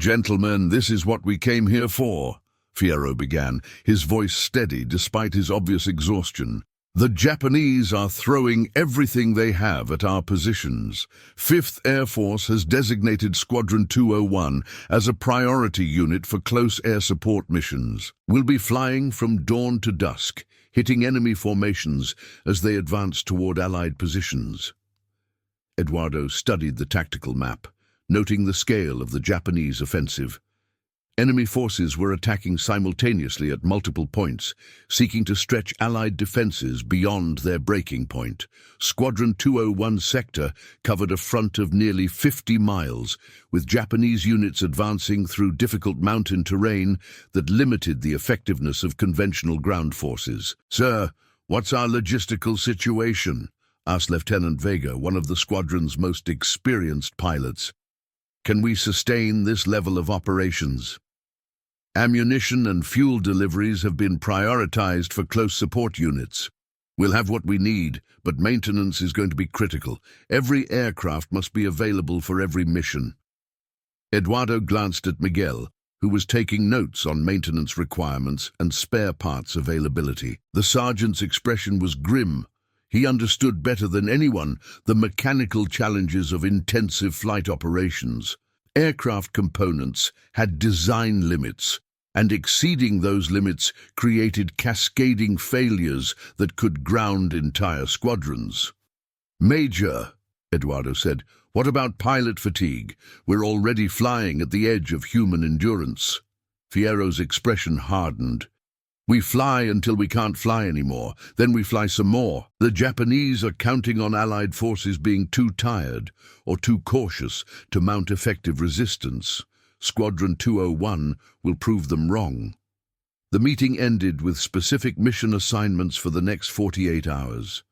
"Gentlemen, this is what we came here for," Fierro began, his voice steady despite his obvious exhaustion. "The Japanese are throwing everything they have at our positions. 5th Air Force has designated Squadron 201 as a priority unit for close air support missions. We'll be flying from dawn to dusk, hitting enemy formations as they advance toward Allied positions." Eduardo studied the tactical map, noting the scale of the Japanese offensive. Enemy forces were attacking simultaneously at multiple points, seeking to stretch Allied defenses beyond their breaking point. Squadron 201's sector covered a front of nearly 50 miles, with Japanese units advancing through difficult mountain terrain that limited the effectiveness of conventional ground forces. "Sir, what's our logistical situation?" asked Lieutenant Vega, one of the squadron's most experienced pilots. "Can we sustain this level of operations?" "Ammunition and fuel deliveries have been prioritized for close support units. We'll have what we need, but maintenance is going to be critical. Every aircraft must be available for every mission." Eduardo glanced at Miguel, who was taking notes on maintenance requirements and spare parts availability. The sergeant's expression was grim. He understood better than anyone the mechanical challenges of intensive flight operations. Aircraft components had design limits, and exceeding those limits created cascading failures that could ground entire squadrons. "Major," Eduardo said, "what about pilot fatigue? We're already flying at the edge of human endurance." Fierro's expression hardened. "We fly until we can't fly anymore, then we fly some more. The Japanese are counting on Allied forces being too tired or too cautious to mount effective resistance. Squadron 201 will prove them wrong." The meeting ended with specific mission assignments for the next 48 hours.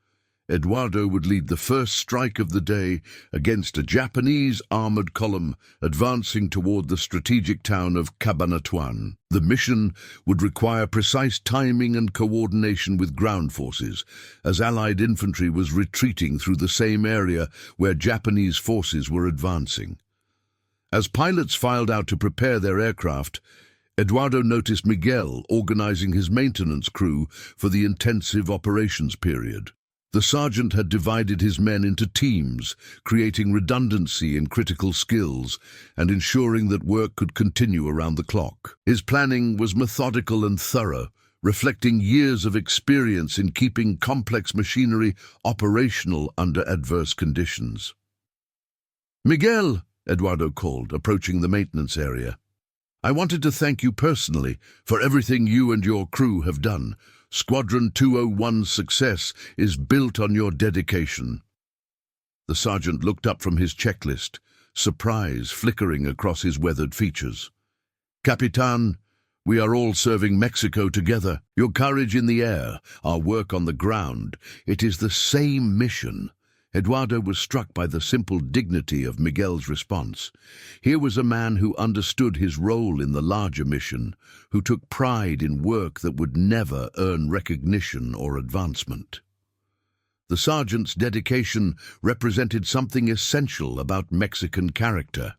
Eduardo would lead the first strike of the day against a Japanese armored column advancing toward the strategic town of Cabanatuan. The mission would require precise timing and coordination with ground forces, as Allied infantry was retreating through the same area where Japanese forces were advancing. As pilots filed out to prepare their aircraft, Eduardo noticed Miguel organizing his maintenance crew for the intensive operations period. The sergeant had divided his men into teams, creating redundancy in critical skills and ensuring that work could continue around the clock. His planning was methodical and thorough, reflecting years of experience in keeping complex machinery operational under adverse conditions. "Miguel," Eduardo called, approaching the maintenance area, "I wanted to thank you personally for everything you and your crew have done. Squadron 201's success is built on your dedication." The sergeant looked up from his checklist, surprise flickering across his weathered features. "Capitan, we are all serving Mexico together. Your courage in the air, our work on the ground, it is the same mission." Eduardo was struck by the simple dignity of Miguel's response. Here was a man who understood his role in the larger mission, who took pride in work that would never earn recognition or advancement. The sergeant's dedication represented something essential about Mexican character: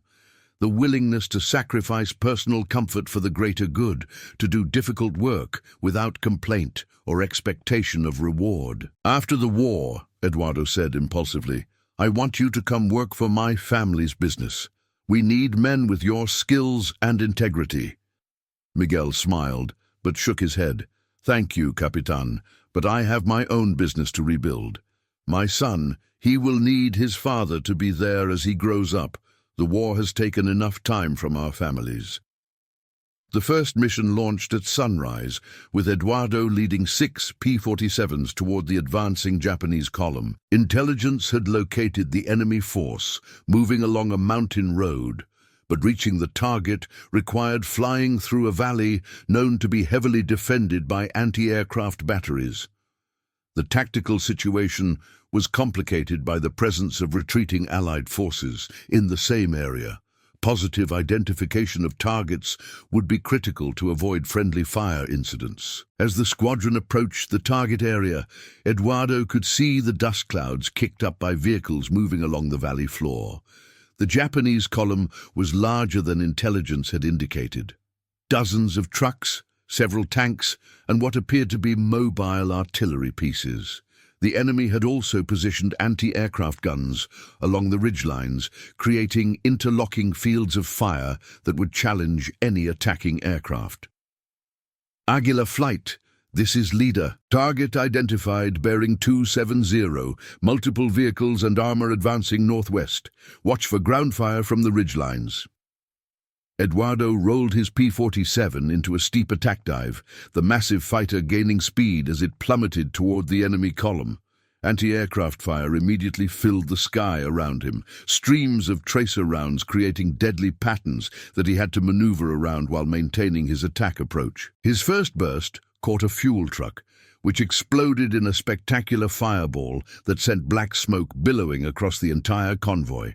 the willingness to sacrifice personal comfort for the greater good, to do difficult work without complaint or expectation of reward. "After the war," Eduardo said impulsively, I want you to come work for my family's business. We need men with your skills and integrity." Miguel smiled, but shook his head. "Thank you, Capitan, but I have my own business to rebuild. My son, he will need his father to be there as he grows up. The war has taken enough time from our families." The first mission launched at sunrise, with Eduardo leading 6 P-47s toward the advancing Japanese column. Intelligence had located the enemy force, moving along a mountain road, but reaching the target required flying through a valley known to be heavily defended by anti-aircraft batteries. The tactical situation was complicated by the presence of retreating Allied forces in the same area. Positive identification of targets would be critical to avoid friendly fire incidents. As the squadron approached the target area, Eduardo could see the dust clouds kicked up by vehicles moving along the valley floor. The Japanese column was larger than intelligence had indicated. Dozens of trucks, several tanks, and what appeared to be mobile artillery pieces. The enemy had also positioned anti-aircraft guns along the ridgelines, creating interlocking fields of fire that would challenge any attacking aircraft. Águila flight. This is leader. Target identified, bearing 270, multiple vehicles and armor advancing northwest. Watch for ground fire from the ridgelines. Eduardo rolled his P-47 into a steep attack dive, the massive fighter gaining speed as it plummeted toward the enemy column. Anti-aircraft fire immediately filled the sky around him, streams of tracer rounds creating deadly patterns that he had to maneuver around while maintaining his attack approach. His first burst caught a fuel truck, which exploded in a spectacular fireball that sent black smoke billowing across the entire convoy.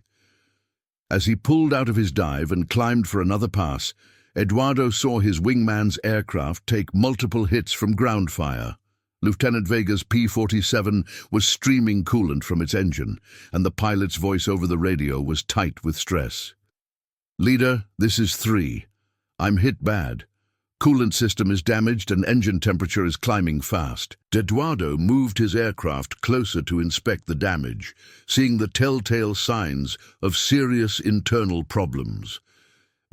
As he pulled out of his dive and climbed for another pass, Eduardo saw his wingman's aircraft take multiple hits from ground fire. Lieutenant Vega's P-47 was streaming coolant from its engine, and the pilot's voice over the radio was tight with stress. "Leader, this is 3. I'm hit bad. Coolant system is damaged and engine temperature is climbing fast." Eduardo moved his aircraft closer to inspect the damage, seeing the telltale signs of serious internal problems.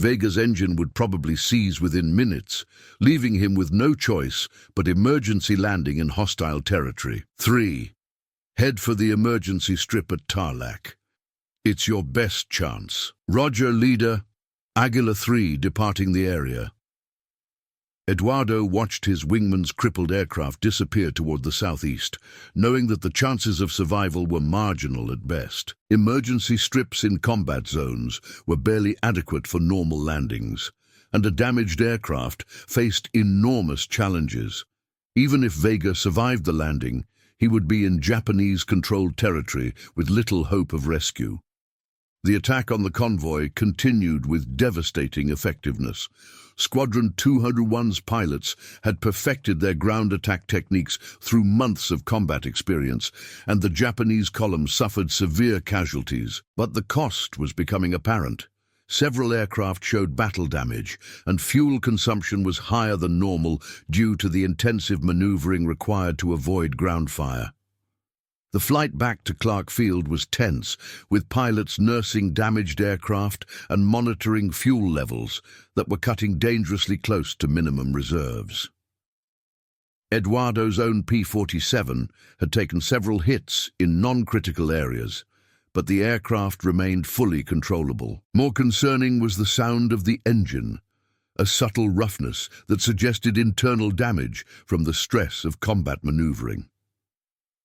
Vega's engine would probably seize within minutes, leaving him with no choice but emergency landing in hostile territory. 3. Head for the emergency strip at Tarlac. It's your best chance. Roger, leader. Águila 3 departing the area. Eduardo watched his wingman's crippled aircraft disappear toward the southeast, knowing that the chances of survival were marginal at best. Emergency strips in combat zones were barely adequate for normal landings, and a damaged aircraft faced enormous challenges. Even if Vega survived the landing, he would be in Japanese-controlled territory with little hope of rescue. The attack on the convoy continued with devastating effectiveness. Squadron 201's pilots had perfected their ground attack techniques through months of combat experience, and the Japanese column suffered severe casualties. But the cost was becoming apparent. Several aircraft showed battle damage, and fuel consumption was higher than normal due to the intensive maneuvering required to avoid ground fire. The flight back to Clark Field was tense, with pilots nursing damaged aircraft and monitoring fuel levels that were cutting dangerously close to minimum reserves. Eduardo's own P-47 had taken several hits in non-critical areas, but the aircraft remained fully controllable. More concerning was the sound of the engine, a subtle roughness that suggested internal damage from the stress of combat maneuvering.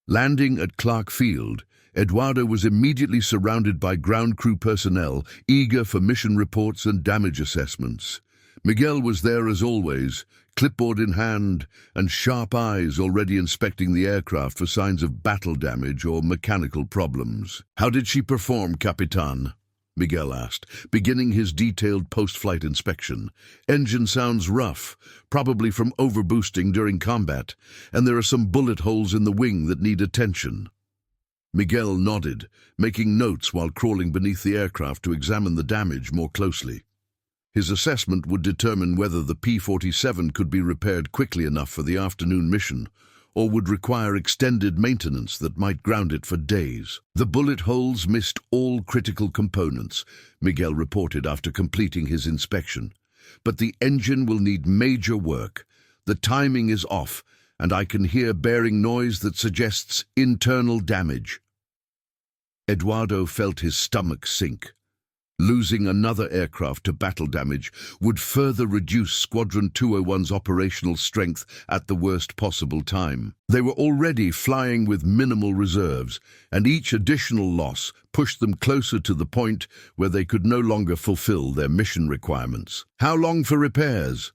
Landing at Clark Field, Eduardo was immediately surrounded by ground crew personnel eager for mission reports and damage assessments. Miguel was there as always, clipboard in hand and sharp eyes already inspecting the aircraft for signs of battle damage or mechanical problems. "How did she perform, Capitan?" Miguel asked, beginning his detailed post-flight inspection. "Engine sounds rough, probably from overboosting during combat, and there are some bullet holes in the wing that need attention." Miguel nodded, making notes while crawling beneath the aircraft to examine the damage more closely. His assessment would determine whether the P-47 could be repaired quickly enough for the afternoon mission, or would require extended maintenance that might ground it for days. The bullet holes missed all critical components, Miguel reported after completing his inspection. But the engine will need major work. The timing is off, and I can hear bearing noise that suggests internal damage. Eduardo felt his stomach sink. Losing another aircraft to battle damage would further reduce Squadron 201's operational strength at the worst possible time. They were already flying with minimal reserves, and each additional loss pushed them closer to the point where they could no longer fulfill their mission requirements. How long for repairs?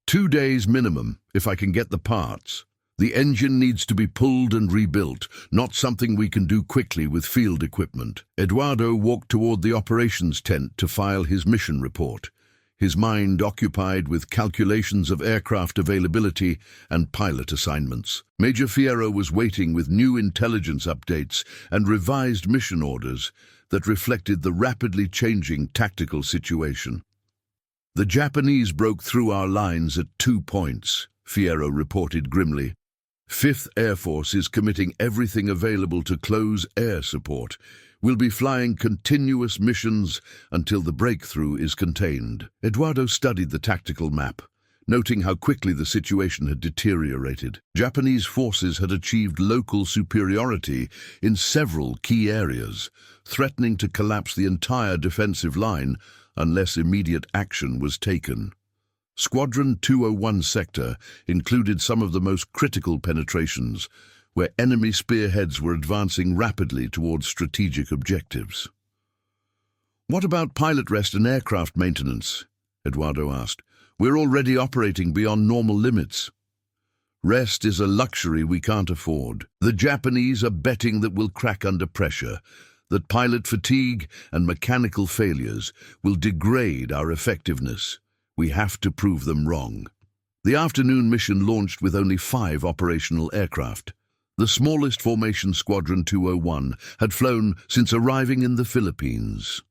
2 days minimum, if I can get the parts. The engine needs to be pulled and rebuilt, not something we can do quickly with field equipment. Eduardo walked toward the operations tent to file his mission report, his mind occupied with calculations of aircraft availability and pilot assignments. Major Fierro was waiting with new intelligence updates and revised mission orders that reflected the rapidly changing tactical situation. The Japanese broke through our lines at 2 points, Fierro reported grimly. 5th Air Force is committing everything available to close air support. We'll be flying continuous missions until the breakthrough is contained. Eduardo studied the tactical map, noting how quickly the situation had deteriorated. Japanese forces had achieved local superiority in several key areas, threatening to collapse the entire defensive line unless immediate action was taken. Squadron 201 sector included some of the most critical penetrations, where enemy spearheads were advancing rapidly towards strategic objectives. "What about pilot rest and aircraft maintenance?" Eduardo asked. "We're already operating beyond normal limits." "Rest is a luxury we can't afford. The Japanese are betting that we'll crack under pressure, that pilot fatigue and mechanical failures will degrade our effectiveness. We have to prove them wrong." The afternoon mission launched with only 5 operational aircraft. The smallest formation, Squadron 201, had flown since arriving in the Philippines.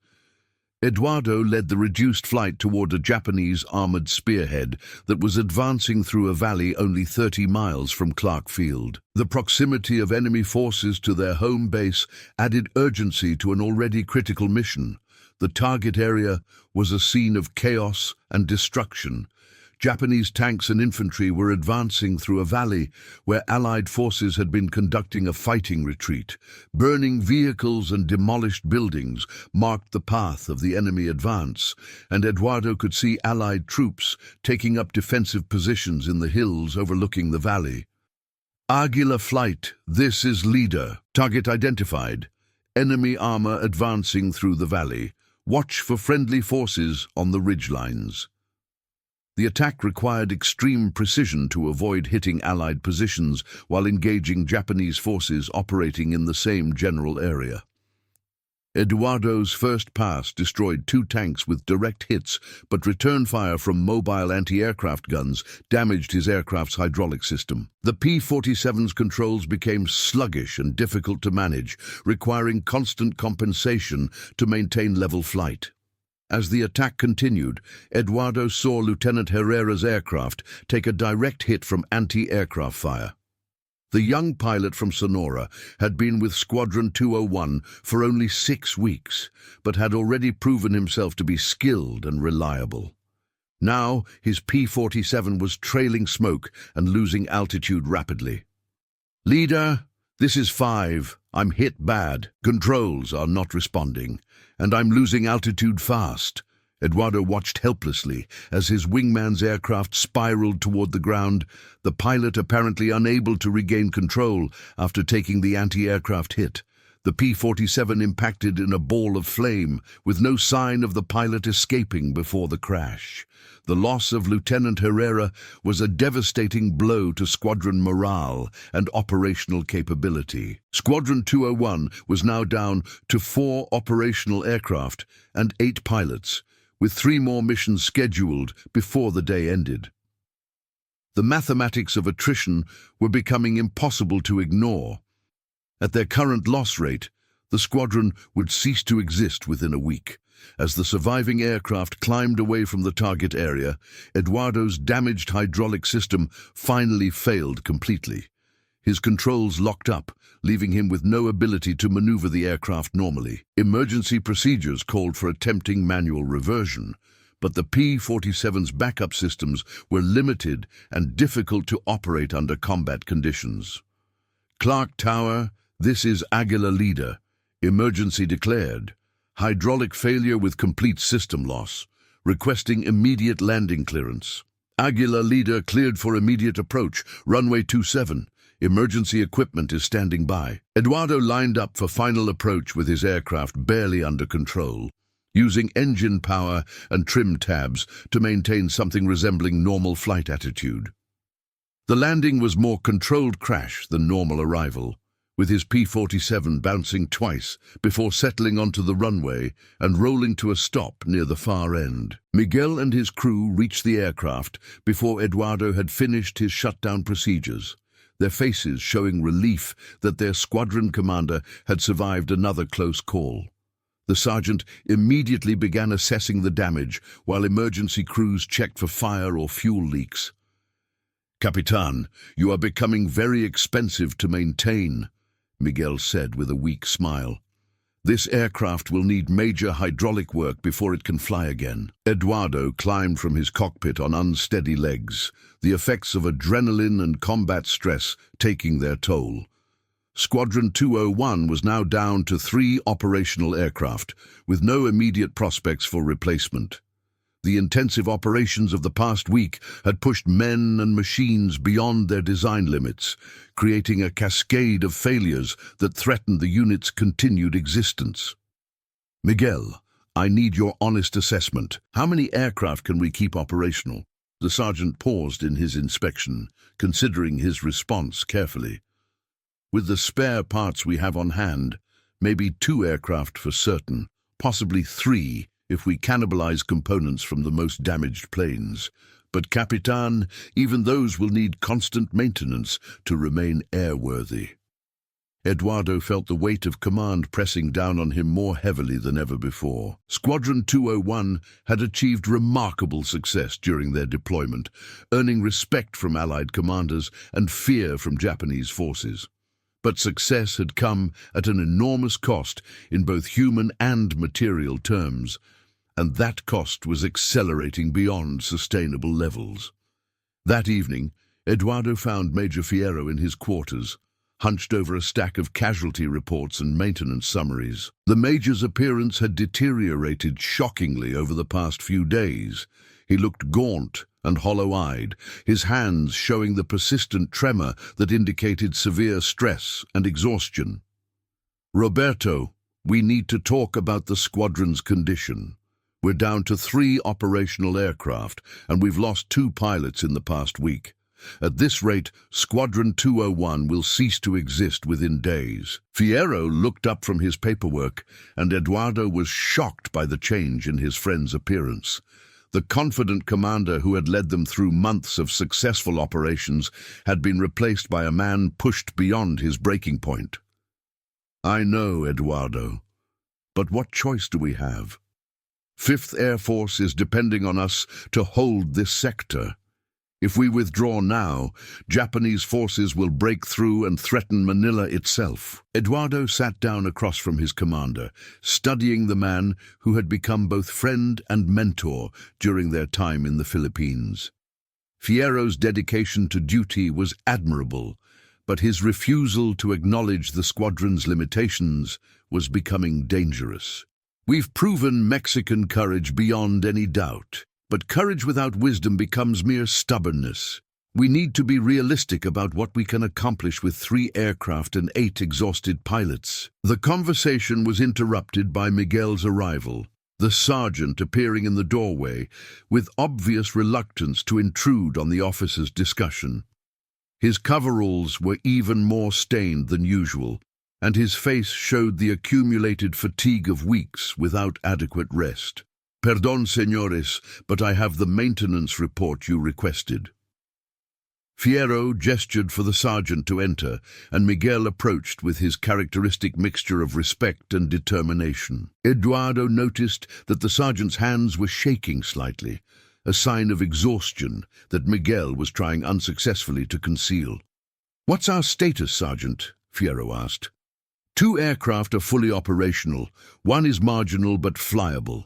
Eduardo led the reduced flight toward a Japanese armored spearhead that was advancing through a valley only 30 miles from Clark Field. The proximity of enemy forces to their home base added urgency to an already critical mission. The target area was a scene of chaos and destruction. Japanese tanks and infantry were advancing through a valley where Allied forces had been conducting a fighting retreat. Burning vehicles and demolished buildings marked the path of the enemy advance, and Eduardo could see Allied troops taking up defensive positions in the hills overlooking the valley. "Águila flight, this is leader. Target identified. Enemy armor advancing through the valley. Watch for friendly forces on the ridgelines." The attack required extreme precision to avoid hitting Allied positions while engaging Japanese forces operating in the same general area. Eduardo's first pass destroyed 2 tanks with direct hits, but return fire from mobile anti-aircraft guns damaged his aircraft's hydraulic system. The P-47's controls became sluggish and difficult to manage, requiring constant compensation to maintain level flight. As the attack continued, Eduardo saw Lieutenant Herrera's aircraft take a direct hit from anti-aircraft fire. The young pilot from Sonora had been with Squadron 201 for only 6 weeks, but had already proven himself to be skilled and reliable. Now, his P-47 was trailing smoke and losing altitude rapidly. "Leader, this is 5. I'm hit bad. Controls are not responding, and I'm losing altitude fast." Eduardo watched helplessly as his wingman's aircraft spiraled toward the ground, the pilot apparently unable to regain control after taking the anti-aircraft hit. The P-47 impacted in a ball of flame, with no sign of the pilot escaping before the crash. The loss of Lieutenant Herrera was a devastating blow to squadron morale and operational capability. Squadron 201 was now down to 4 operational aircraft and 8 pilots, with 3 more missions scheduled before the day ended. The mathematics of attrition were becoming impossible to ignore. At their current loss rate, the squadron would cease to exist within a week. As the surviving aircraft climbed away from the target area, Eduardo's damaged hydraulic system finally failed completely. His controls locked up, leaving him with no ability to maneuver the aircraft normally. Emergency procedures called for attempting manual reversion, but the P-47's backup systems were limited and difficult to operate under combat conditions. Clark Tower, this is Águila Leader. Emergency declared. Hydraulic failure with complete system loss. Requesting immediate landing clearance. Águila Leader cleared for immediate approach. Runway 27. Emergency equipment is standing by. Eduardo lined up for final approach with his aircraft barely under control, using engine power and trim tabs to maintain something resembling normal flight attitude. The landing was more controlled crash than normal arrival, with his P-47 bouncing twice before settling onto the runway and rolling to a stop near the far end. Miguel and his crew reached the aircraft before Eduardo had finished his shutdown procedures, their faces showing relief that their squadron commander had survived another close call. The sergeant immediately began assessing the damage while emergency crews checked for fire or fuel leaks. "Capitan, you are becoming very expensive to maintain," Miguel said with a weak smile. "This aircraft will need major hydraulic work before it can fly again." Eduardo climbed from his cockpit on unsteady legs, the effects of adrenaline and combat stress taking their toll. Squadron 201 was now down to 3 operational aircraft, with no immediate prospects for replacement. The intensive operations of the past week had pushed men and machines beyond their design limits, creating a cascade of failures that threatened the unit's continued existence. "Miguel, I need your honest assessment. How many aircraft can we keep operational?" The sergeant paused in his inspection, considering his response carefully. "With the spare parts we have on hand, maybe 2 aircraft for certain, possibly 3 if we cannibalize components from the most damaged planes. But Capitan, even those will need constant maintenance to remain airworthy." Eduardo felt the weight of command pressing down on him more heavily than ever before. Squadron 201 had achieved remarkable success during their deployment, earning respect from Allied commanders and fear from Japanese forces. But success had come at an enormous cost in both human and material terms, and that cost was accelerating beyond sustainable levels. That evening, Eduardo found Major Fierro in his quarters, hunched over a stack of casualty reports and maintenance summaries. The Major's appearance had deteriorated shockingly over the past few days. He looked gaunt and hollow-eyed, his hands showing the persistent tremor that indicated severe stress and exhaustion. "Roberto, we need to talk about the squadron's condition. We're down to 3 operational aircraft, and we've lost 2 pilots in the past week. At this rate, Squadron 201 will cease to exist within days." Fierro looked up from his paperwork, and Eduardo was shocked by the change in his friend's appearance. The confident commander who had led them through months of successful operations had been replaced by a man pushed beyond his breaking point. "I know, Eduardo, but what choice do we have? 5th Air Force is depending on us to hold this sector. If we withdraw now, Japanese forces will break through and threaten Manila itself." Eduardo sat down across from his commander, studying the man who had become both friend and mentor during their time in the Philippines. Fierro's dedication to duty was admirable, but his refusal to acknowledge the squadron's limitations was becoming dangerous. "We've proven Mexican courage beyond any doubt. But courage without wisdom becomes mere stubbornness. We need to be realistic about what we can accomplish with 3 aircraft and 8 exhausted pilots." The conversation was interrupted by Miguel's arrival, the sergeant appearing in the doorway with obvious reluctance to intrude on the officers' discussion. His coveralls were even more stained than usual, and his face showed the accumulated fatigue of weeks without adequate rest. "Perdón, señores, but I have the maintenance report you requested." Fierro gestured for the sergeant to enter, and Miguel approached with his characteristic mixture of respect and determination. Eduardo noticed that the sergeant's hands were shaking slightly, a sign of exhaustion that Miguel was trying unsuccessfully to conceal. "What's our status, Sergeant?" Fierro asked. "Two aircraft are fully operational. One is marginal but flyable.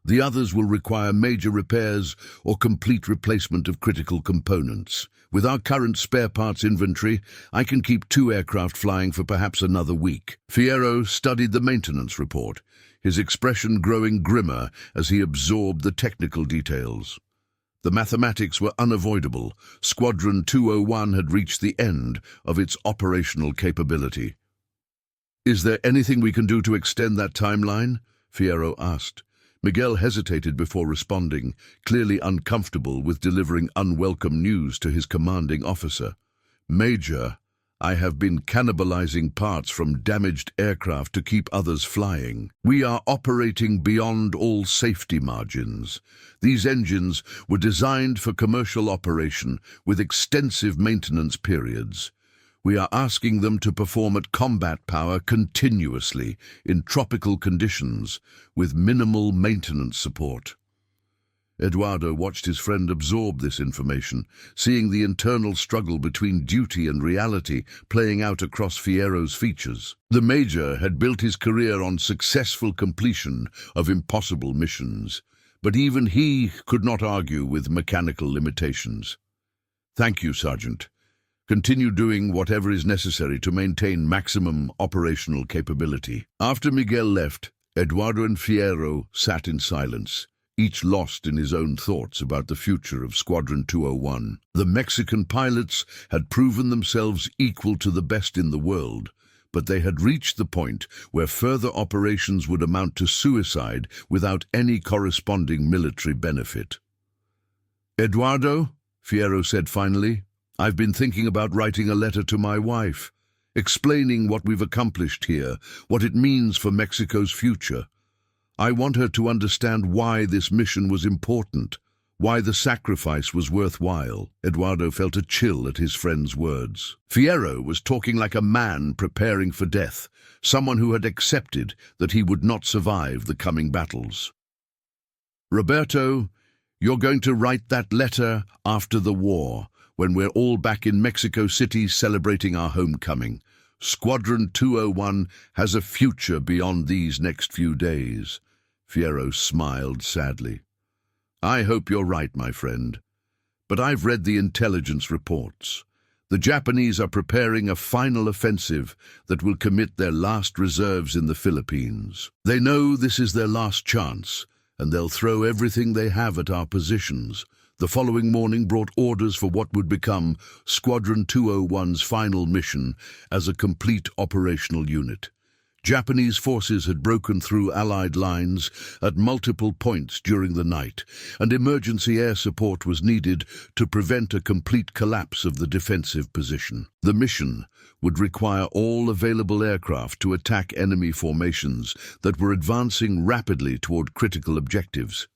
The others will require major repairs or complete replacement of critical components. With our current spare parts inventory, I can keep two aircraft flying for perhaps another week." Fierro studied the maintenance report, his expression growing grimmer as he absorbed the technical details. The mathematics were unavoidable. Squadron 201 had reached the end of its operational capability. "Is there anything we can do to extend that timeline?" Fierro asked. Miguel hesitated before responding, clearly uncomfortable with delivering unwelcome news to his commanding officer. "Major, I have been cannibalizing parts from damaged aircraft to keep others flying. We are operating beyond all safety margins. These engines were designed for commercial operation with extensive maintenance periods. We are asking them to perform at combat power continuously in tropical conditions with minimal maintenance support." Eduardo watched his friend absorb this information, seeing the internal struggle between duty and reality playing out across Fierro's features. The Major had built his career on successful completion of impossible missions, but even he could not argue with mechanical limitations. "Thank you, Sergeant. Continue doing whatever is necessary to maintain maximum operational capability." After Miguel left, Eduardo and Fierro sat in silence, each lost in his own thoughts about the future of Squadron 201. The Mexican pilots had proven themselves equal to the best in the world, but they had reached the point where further operations would amount to suicide without any corresponding military benefit. "Eduardo," Fierro said finally, "I've been thinking about writing a letter to my wife, explaining what we've accomplished here, what it means for Mexico's future. I want her to understand why this mission was important, why the sacrifice was worthwhile." Eduardo felt a chill at his friend's words. Fierro was talking like a man preparing for death, someone who had accepted that he would not survive the coming battles. "Roberto, you're going to write that letter after the war, when we're all back in Mexico City celebrating our homecoming. Squadron 201 has a future beyond these next few days." Fierro smiled sadly. "I hope you're right, my friend. But I've read the intelligence reports. The Japanese are preparing a final offensive that will commit their last reserves in the Philippines. They know this is their last chance, and they'll throw everything they have at our positions." The following morning brought orders for what would become Squadron 201's final mission as a complete operational unit. Japanese forces had broken through Allied lines at multiple points during the night, and emergency air support was needed to prevent a complete collapse of the defensive position. The mission would require all available aircraft to attack enemy formations that were advancing rapidly toward critical objectives.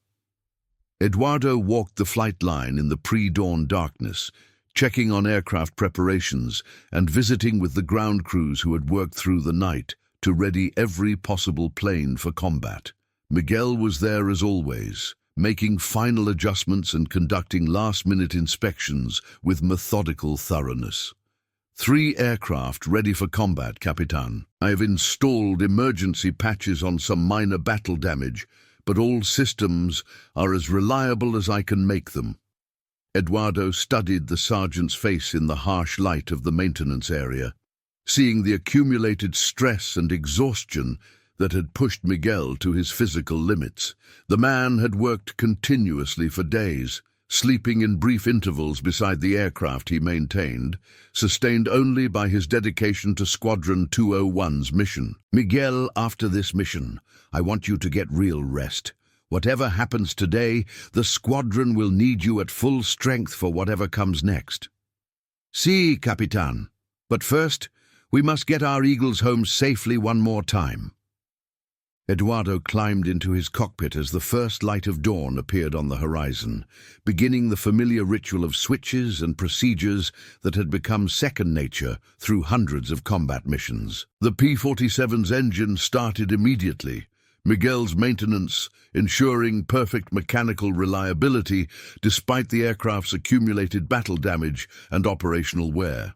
Eduardo walked the flight line in the pre-dawn darkness, checking on aircraft preparations and visiting with the ground crews who had worked through the night to ready every possible plane for combat. Miguel was there as always, making final adjustments and conducting last-minute inspections with methodical thoroughness. 3 aircraft ready for combat, Capitan. I have installed emergency patches on some minor battle damage, but all systems are as reliable as I can make them." Eduardo studied the sergeant's face in the harsh light of the maintenance area, seeing the accumulated stress and exhaustion that had pushed Miguel to his physical limits. The man had worked continuously for days, sleeping in brief intervals beside the aircraft he maintained, sustained only by his dedication to Squadron 201's mission. "Miguel, after this mission, I want you to get real rest. Whatever happens today, the squadron will need you at full strength for whatever comes next." "Si, Capitan. But first, we must get our eagles home safely one more time." Eduardo climbed into his cockpit as the first light of dawn appeared on the horizon, beginning the familiar ritual of switches and procedures that had become second nature through hundreds of combat missions. The P-47's engine started immediately, Miguel's maintenance ensuring perfect mechanical reliability despite the aircraft's accumulated battle damage and operational wear.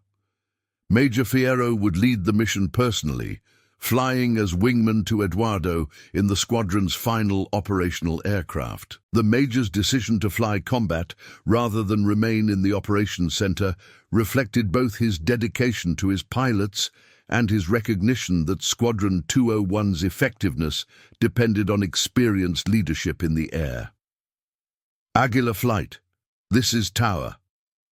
Major Fierro would lead the mission personally, flying as wingman to Eduardo in the squadron's final operational aircraft. The Major's decision to fly combat rather than remain in the operations center reflected both his dedication to his pilots and his recognition that Squadron 201's effectiveness depended on experienced leadership in the air. Águila flight. This is Tower.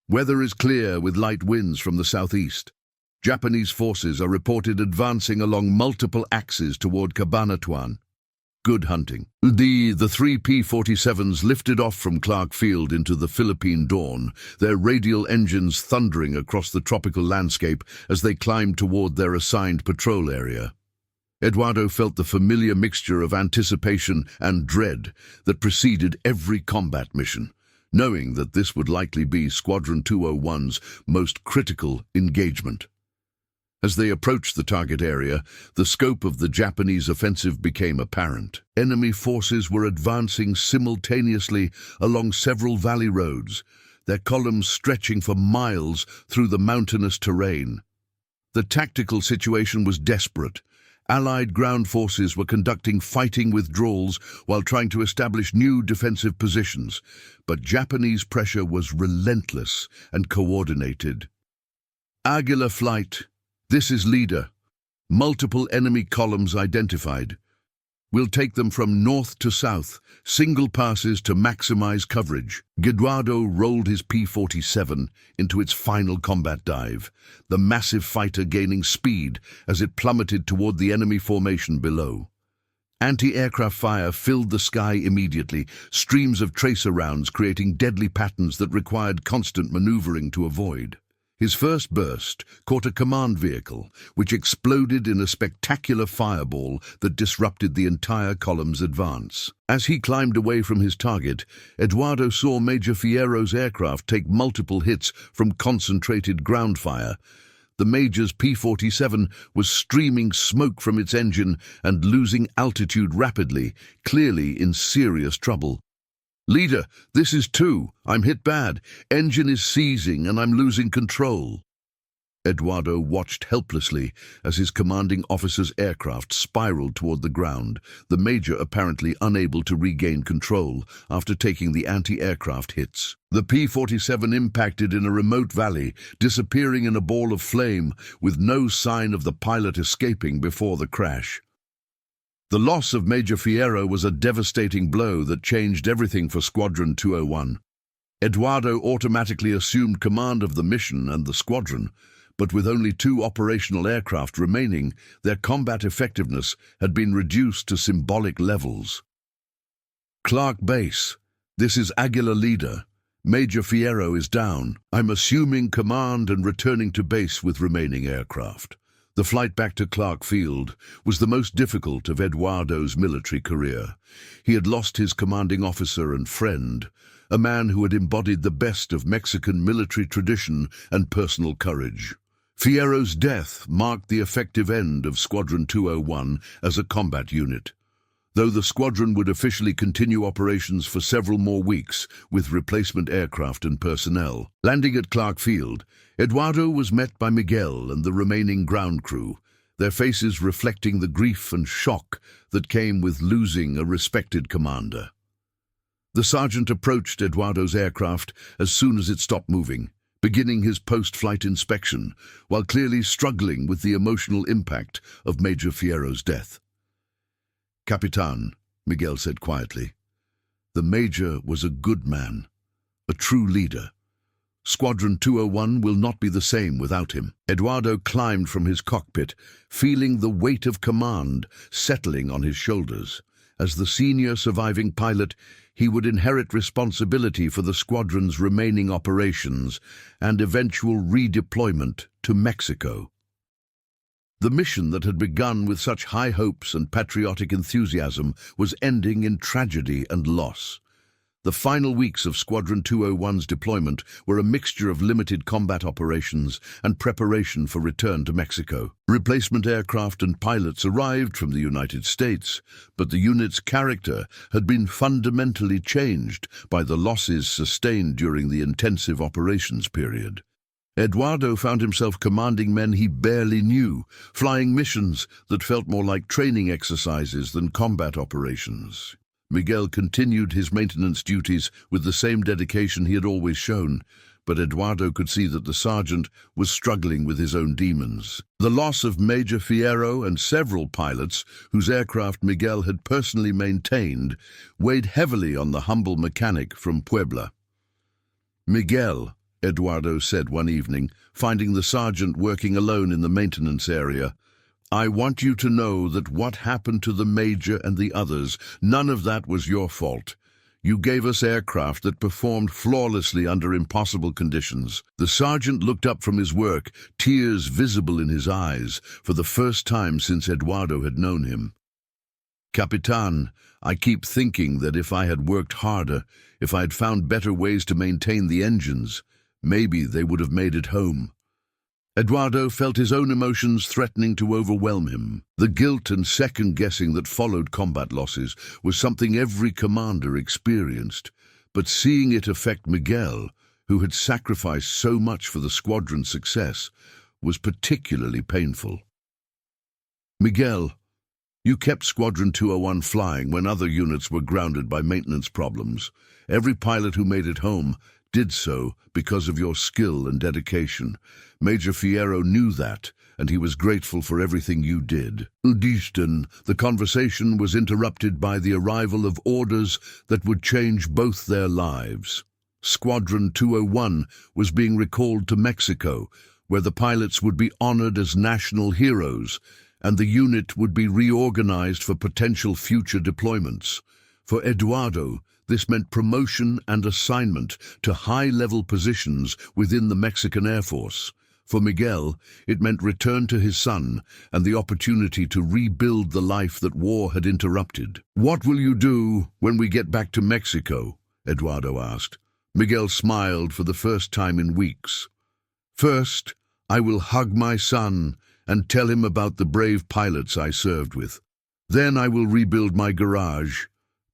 Weather is clear with light winds from the southeast. Japanese forces are reported advancing along multiple axes toward Cabanatuan. Good hunting. The three P-47s lifted off from Clark Field into the Philippine dawn, their radial engines thundering across the tropical landscape as they climbed toward their assigned patrol area. Eduardo felt the familiar mixture of anticipation and dread that preceded every combat mission, knowing that this would likely be Squadron 201's most critical engagement. As they approached the target area, the scope of the Japanese offensive became apparent. Enemy forces were advancing simultaneously along several valley roads, their columns stretching for miles through the mountainous terrain. The tactical situation was desperate. Allied ground forces were conducting fighting withdrawals while trying to establish new defensive positions, but Japanese pressure was relentless and coordinated. Águila flight. This is Leader. Multiple enemy columns identified. We'll take them from north to south, single passes to maximize coverage. Eduardo rolled his P-47 into its final combat dive, the massive fighter gaining speed as it plummeted toward the enemy formation below. Anti-aircraft fire filled the sky immediately, streams of tracer rounds creating deadly patterns that required constant maneuvering to avoid. His first burst caught a command vehicle, which exploded in a spectacular fireball that disrupted the entire column's advance. As he climbed away from his target, Eduardo saw Major Fierro's aircraft take multiple hits from concentrated ground fire. The Major's P-47 was streaming smoke from its engine and losing altitude rapidly, clearly in serious trouble. Leader, this is 2. I'm hit bad. Engine is seizing and I'm losing control. Eduardo watched helplessly as his commanding officer's aircraft spiraled toward the ground, the Major apparently unable to regain control after taking the anti-aircraft hits. The P-47 impacted in a remote valley, disappearing in a ball of flame with no sign of the pilot escaping before the crash. The loss of Major Fierro was a devastating blow that changed everything for Squadron 201. Eduardo automatically assumed command of the mission and the squadron, but with only 2 operational aircraft remaining, their combat effectiveness had been reduced to symbolic levels. Clark Base. This is Águila Leader. Major Fierro is down. I'm assuming command and returning to base with remaining aircraft. The flight back to Clark Field was the most difficult of Eduardo's military career. He had lost his commanding officer and friend, a man who had embodied the best of Mexican military tradition and personal courage. Fierro's death marked the effective end of Squadron 201 as a combat unit, though the squadron would officially continue operations for several more weeks with replacement aircraft and personnel. Landing at Clark Field, Eduardo was met by Miguel and the remaining ground crew, their faces reflecting the grief and shock that came with losing a respected commander. The sergeant approached Eduardo's aircraft as soon as it stopped moving, beginning his post-flight inspection, while clearly struggling with the emotional impact of Major Fierro's death. "Capitan," Miguel said quietly, "the Major was a good man, a true leader. Squadron 201 will not be the same without him." Eduardo climbed from his cockpit, feeling the weight of command settling on his shoulders. As the senior surviving pilot, he would inherit responsibility for the squadron's remaining operations and eventual redeployment to Mexico. The mission that had begun with such high hopes and patriotic enthusiasm was ending in tragedy and loss. The final weeks of Squadron 201's deployment were a mixture of limited combat operations and preparation for return to Mexico. Replacement aircraft and pilots arrived from the United States, but the unit's character had been fundamentally changed by the losses sustained during the intensive operations period. Eduardo found himself commanding men he barely knew, flying missions that felt more like training exercises than combat operations. Miguel continued his maintenance duties with the same dedication he had always shown, but Eduardo could see that the sergeant was struggling with his own demons. The loss of Major Fierro and several pilots, whose aircraft Miguel had personally maintained, weighed heavily on the humble mechanic from Puebla. "Miguel," Eduardo said one evening, finding the sergeant working alone in the maintenance area, "I want you to know that what happened to the Major and the others, none of that was your fault. You gave us aircraft that performed flawlessly under impossible conditions." The sergeant looked up from his work, tears visible in his eyes, for the first time since Eduardo had known him. "Capitan, I keep thinking that if I had worked harder, if I had found better ways to maintain the engines, maybe they would have made it home." Eduardo felt his own emotions threatening to overwhelm him. The guilt and second-guessing that followed combat losses was something every commander experienced, but seeing it affect Miguel, who had sacrificed so much for the squadron's success, was particularly painful. "Miguel, you kept Squadron 201 flying when other units were grounded by maintenance problems. Every pilot who made it home did so because of your skill and dedication. Major Fierro knew that, and he was grateful for everything you did." The conversation was interrupted by the arrival of orders that would change both their lives. Squadron 201 was being recalled to Mexico, where the pilots would be honored as national heroes, and the unit would be reorganized for potential future deployments. For Eduardo, this meant promotion and assignment to high-level positions within the Mexican Air Force. For Miguel, it meant return to his son and the opportunity to rebuild the life that war had interrupted. "What will you do when we get back to Mexico?" Eduardo asked. Miguel smiled for the first time in weeks. "First, I will hug my son and tell him about the brave pilots I served with. Then I will rebuild my garage.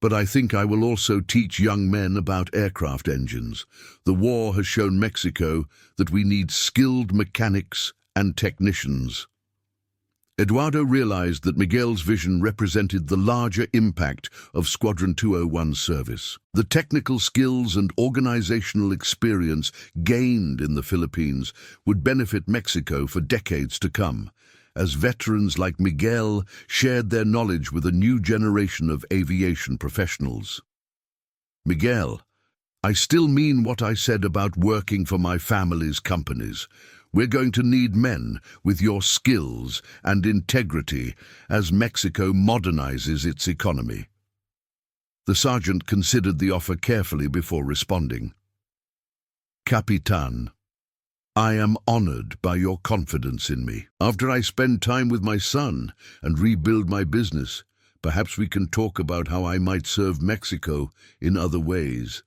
But I think I will also teach young men about aircraft engines. The war has shown Mexico that we need skilled mechanics and technicians." Eduardo realized that Miguel's vision represented the larger impact of Squadron 201's service. The technical skills and organizational experience gained in the Philippines would benefit Mexico for decades to come, as veterans like Miguel shared their knowledge with a new generation of aviation professionals. "Miguel, I still mean what I said about working for my family's companies. We're going to need men with your skills and integrity as Mexico modernizes its economy." The sergeant considered the offer carefully before responding. "Capitan, I am honored by your confidence in me. After I spend time with my son and rebuild my business, perhaps we can talk about how I might serve Mexico in other ways."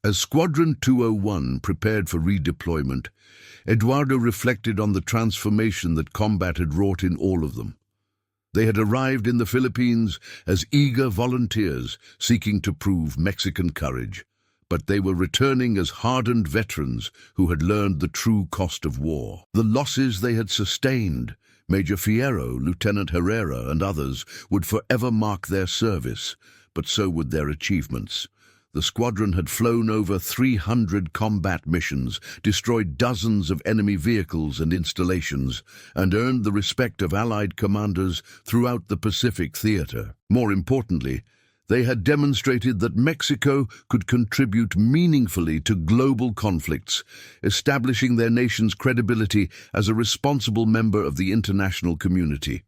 As Squadron 201 prepared for redeployment, Eduardo reflected on the transformation that combat had wrought in all of them. They had arrived in the Philippines as eager volunteers seeking to prove Mexican courage, but they were returning as hardened veterans who had learned the true cost of war. The losses they had sustained, Major Fierro, Lieutenant Herrera, and others, would forever mark their service, but so would their achievements. The squadron had flown over 300 combat missions, destroyed dozens of enemy vehicles and installations, and earned the respect of Allied commanders throughout the Pacific theater. More importantly, they had demonstrated that Mexico could contribute meaningfully to global conflicts, establishing their nation's credibility as a responsible member of the international community.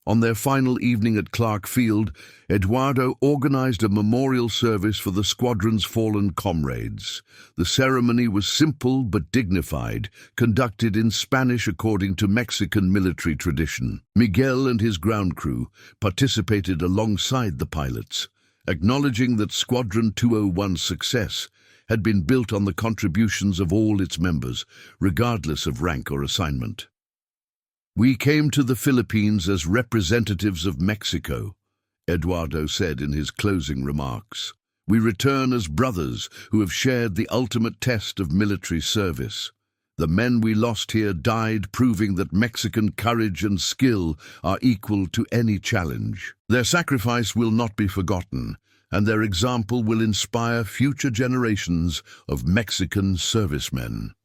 On their final evening at Clark Field, Eduardo organized a memorial service for the squadron's fallen comrades. The ceremony was simple but dignified, conducted in Spanish according to Mexican military tradition. Miguel and his ground crew participated alongside the pilots, acknowledging that Squadron 201's success had been built on the contributions of all its members, regardless of rank or assignment. "We came to the Philippines as representatives of Mexico," Eduardo said in his closing remarks. "We return as brothers who have shared the ultimate test of military service. The men we lost here died, proving that Mexican courage and skill are equal to any challenge. Their sacrifice will not be forgotten, and their example will inspire future generations of Mexican servicemen."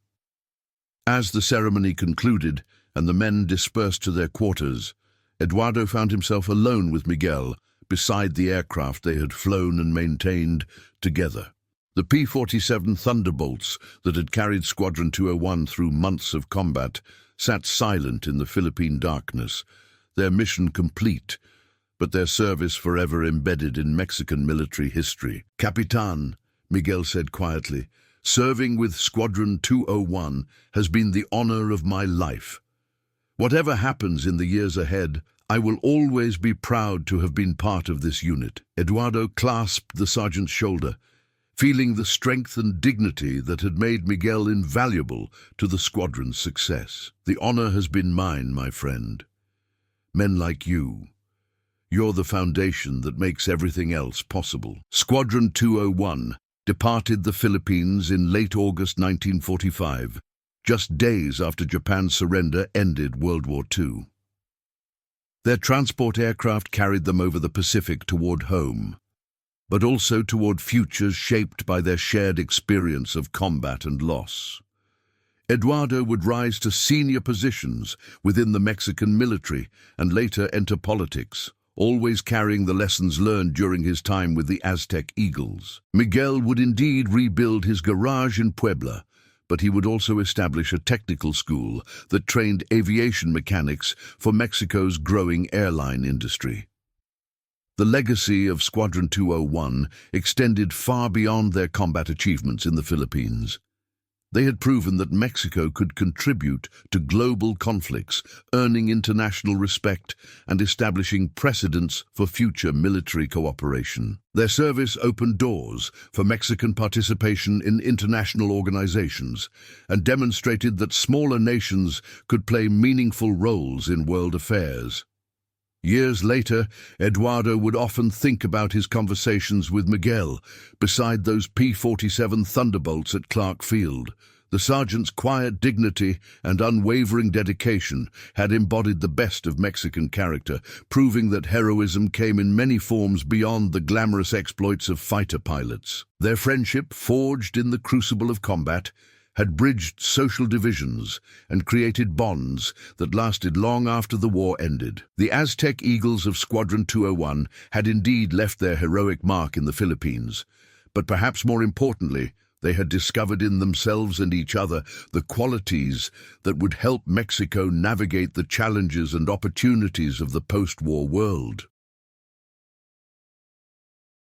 As the ceremony concluded and the men dispersed to their quarters, Eduardo found himself alone with Miguel beside the aircraft they had flown and maintained together. The P-47 Thunderbolts that had carried Squadron 201 through months of combat sat silent in the Philippine darkness, their mission complete, but their service forever embedded in Mexican military history. "Capitan," Miguel said quietly, "serving with Squadron 201 has been the honor of my life. Whatever happens in the years ahead, I will always be proud to have been part of this unit." Eduardo clasped the sergeant's shoulder, feeling the strength and dignity that had made Miguel invaluable to the squadron's success. "The honor has been mine, my friend. Men like you, you're the foundation that makes everything else possible." Squadron 201 departed the Philippines in late August 1945, just days after Japan's surrender ended World War II. Their transport aircraft carried them over the Pacific toward home, but also toward futures shaped by their shared experience of combat and loss. Eduardo would rise to senior positions within the Mexican military and later enter politics, always carrying the lessons learned during his time with the Aztec Eagles. Miguel would indeed rebuild his garage in Puebla, but he would also establish a technical school that trained aviation mechanics for Mexico's growing airline industry. The legacy of Squadron 201 extended far beyond their combat achievements in the Philippines. They had proven that Mexico could contribute to global conflicts, earning international respect and establishing precedents for future military cooperation. Their service opened doors for Mexican participation in international organizations and demonstrated that smaller nations could play meaningful roles in world affairs. Years later, Eduardo would often think about his conversations with Miguel beside those P-47 Thunderbolts at Clark Field. The sergeant's quiet dignity and unwavering dedication had embodied the best of Mexican character, proving that heroism came in many forms beyond the glamorous exploits of fighter pilots. Their friendship, forged in the crucible of combat, had bridged social divisions and created bonds that lasted long after the war ended. The Aztec Eagles of Squadron 201 had indeed left their heroic mark in the Philippines, but perhaps more importantly, they had discovered in themselves and each other the qualities that would help Mexico navigate the challenges and opportunities of the post-war world.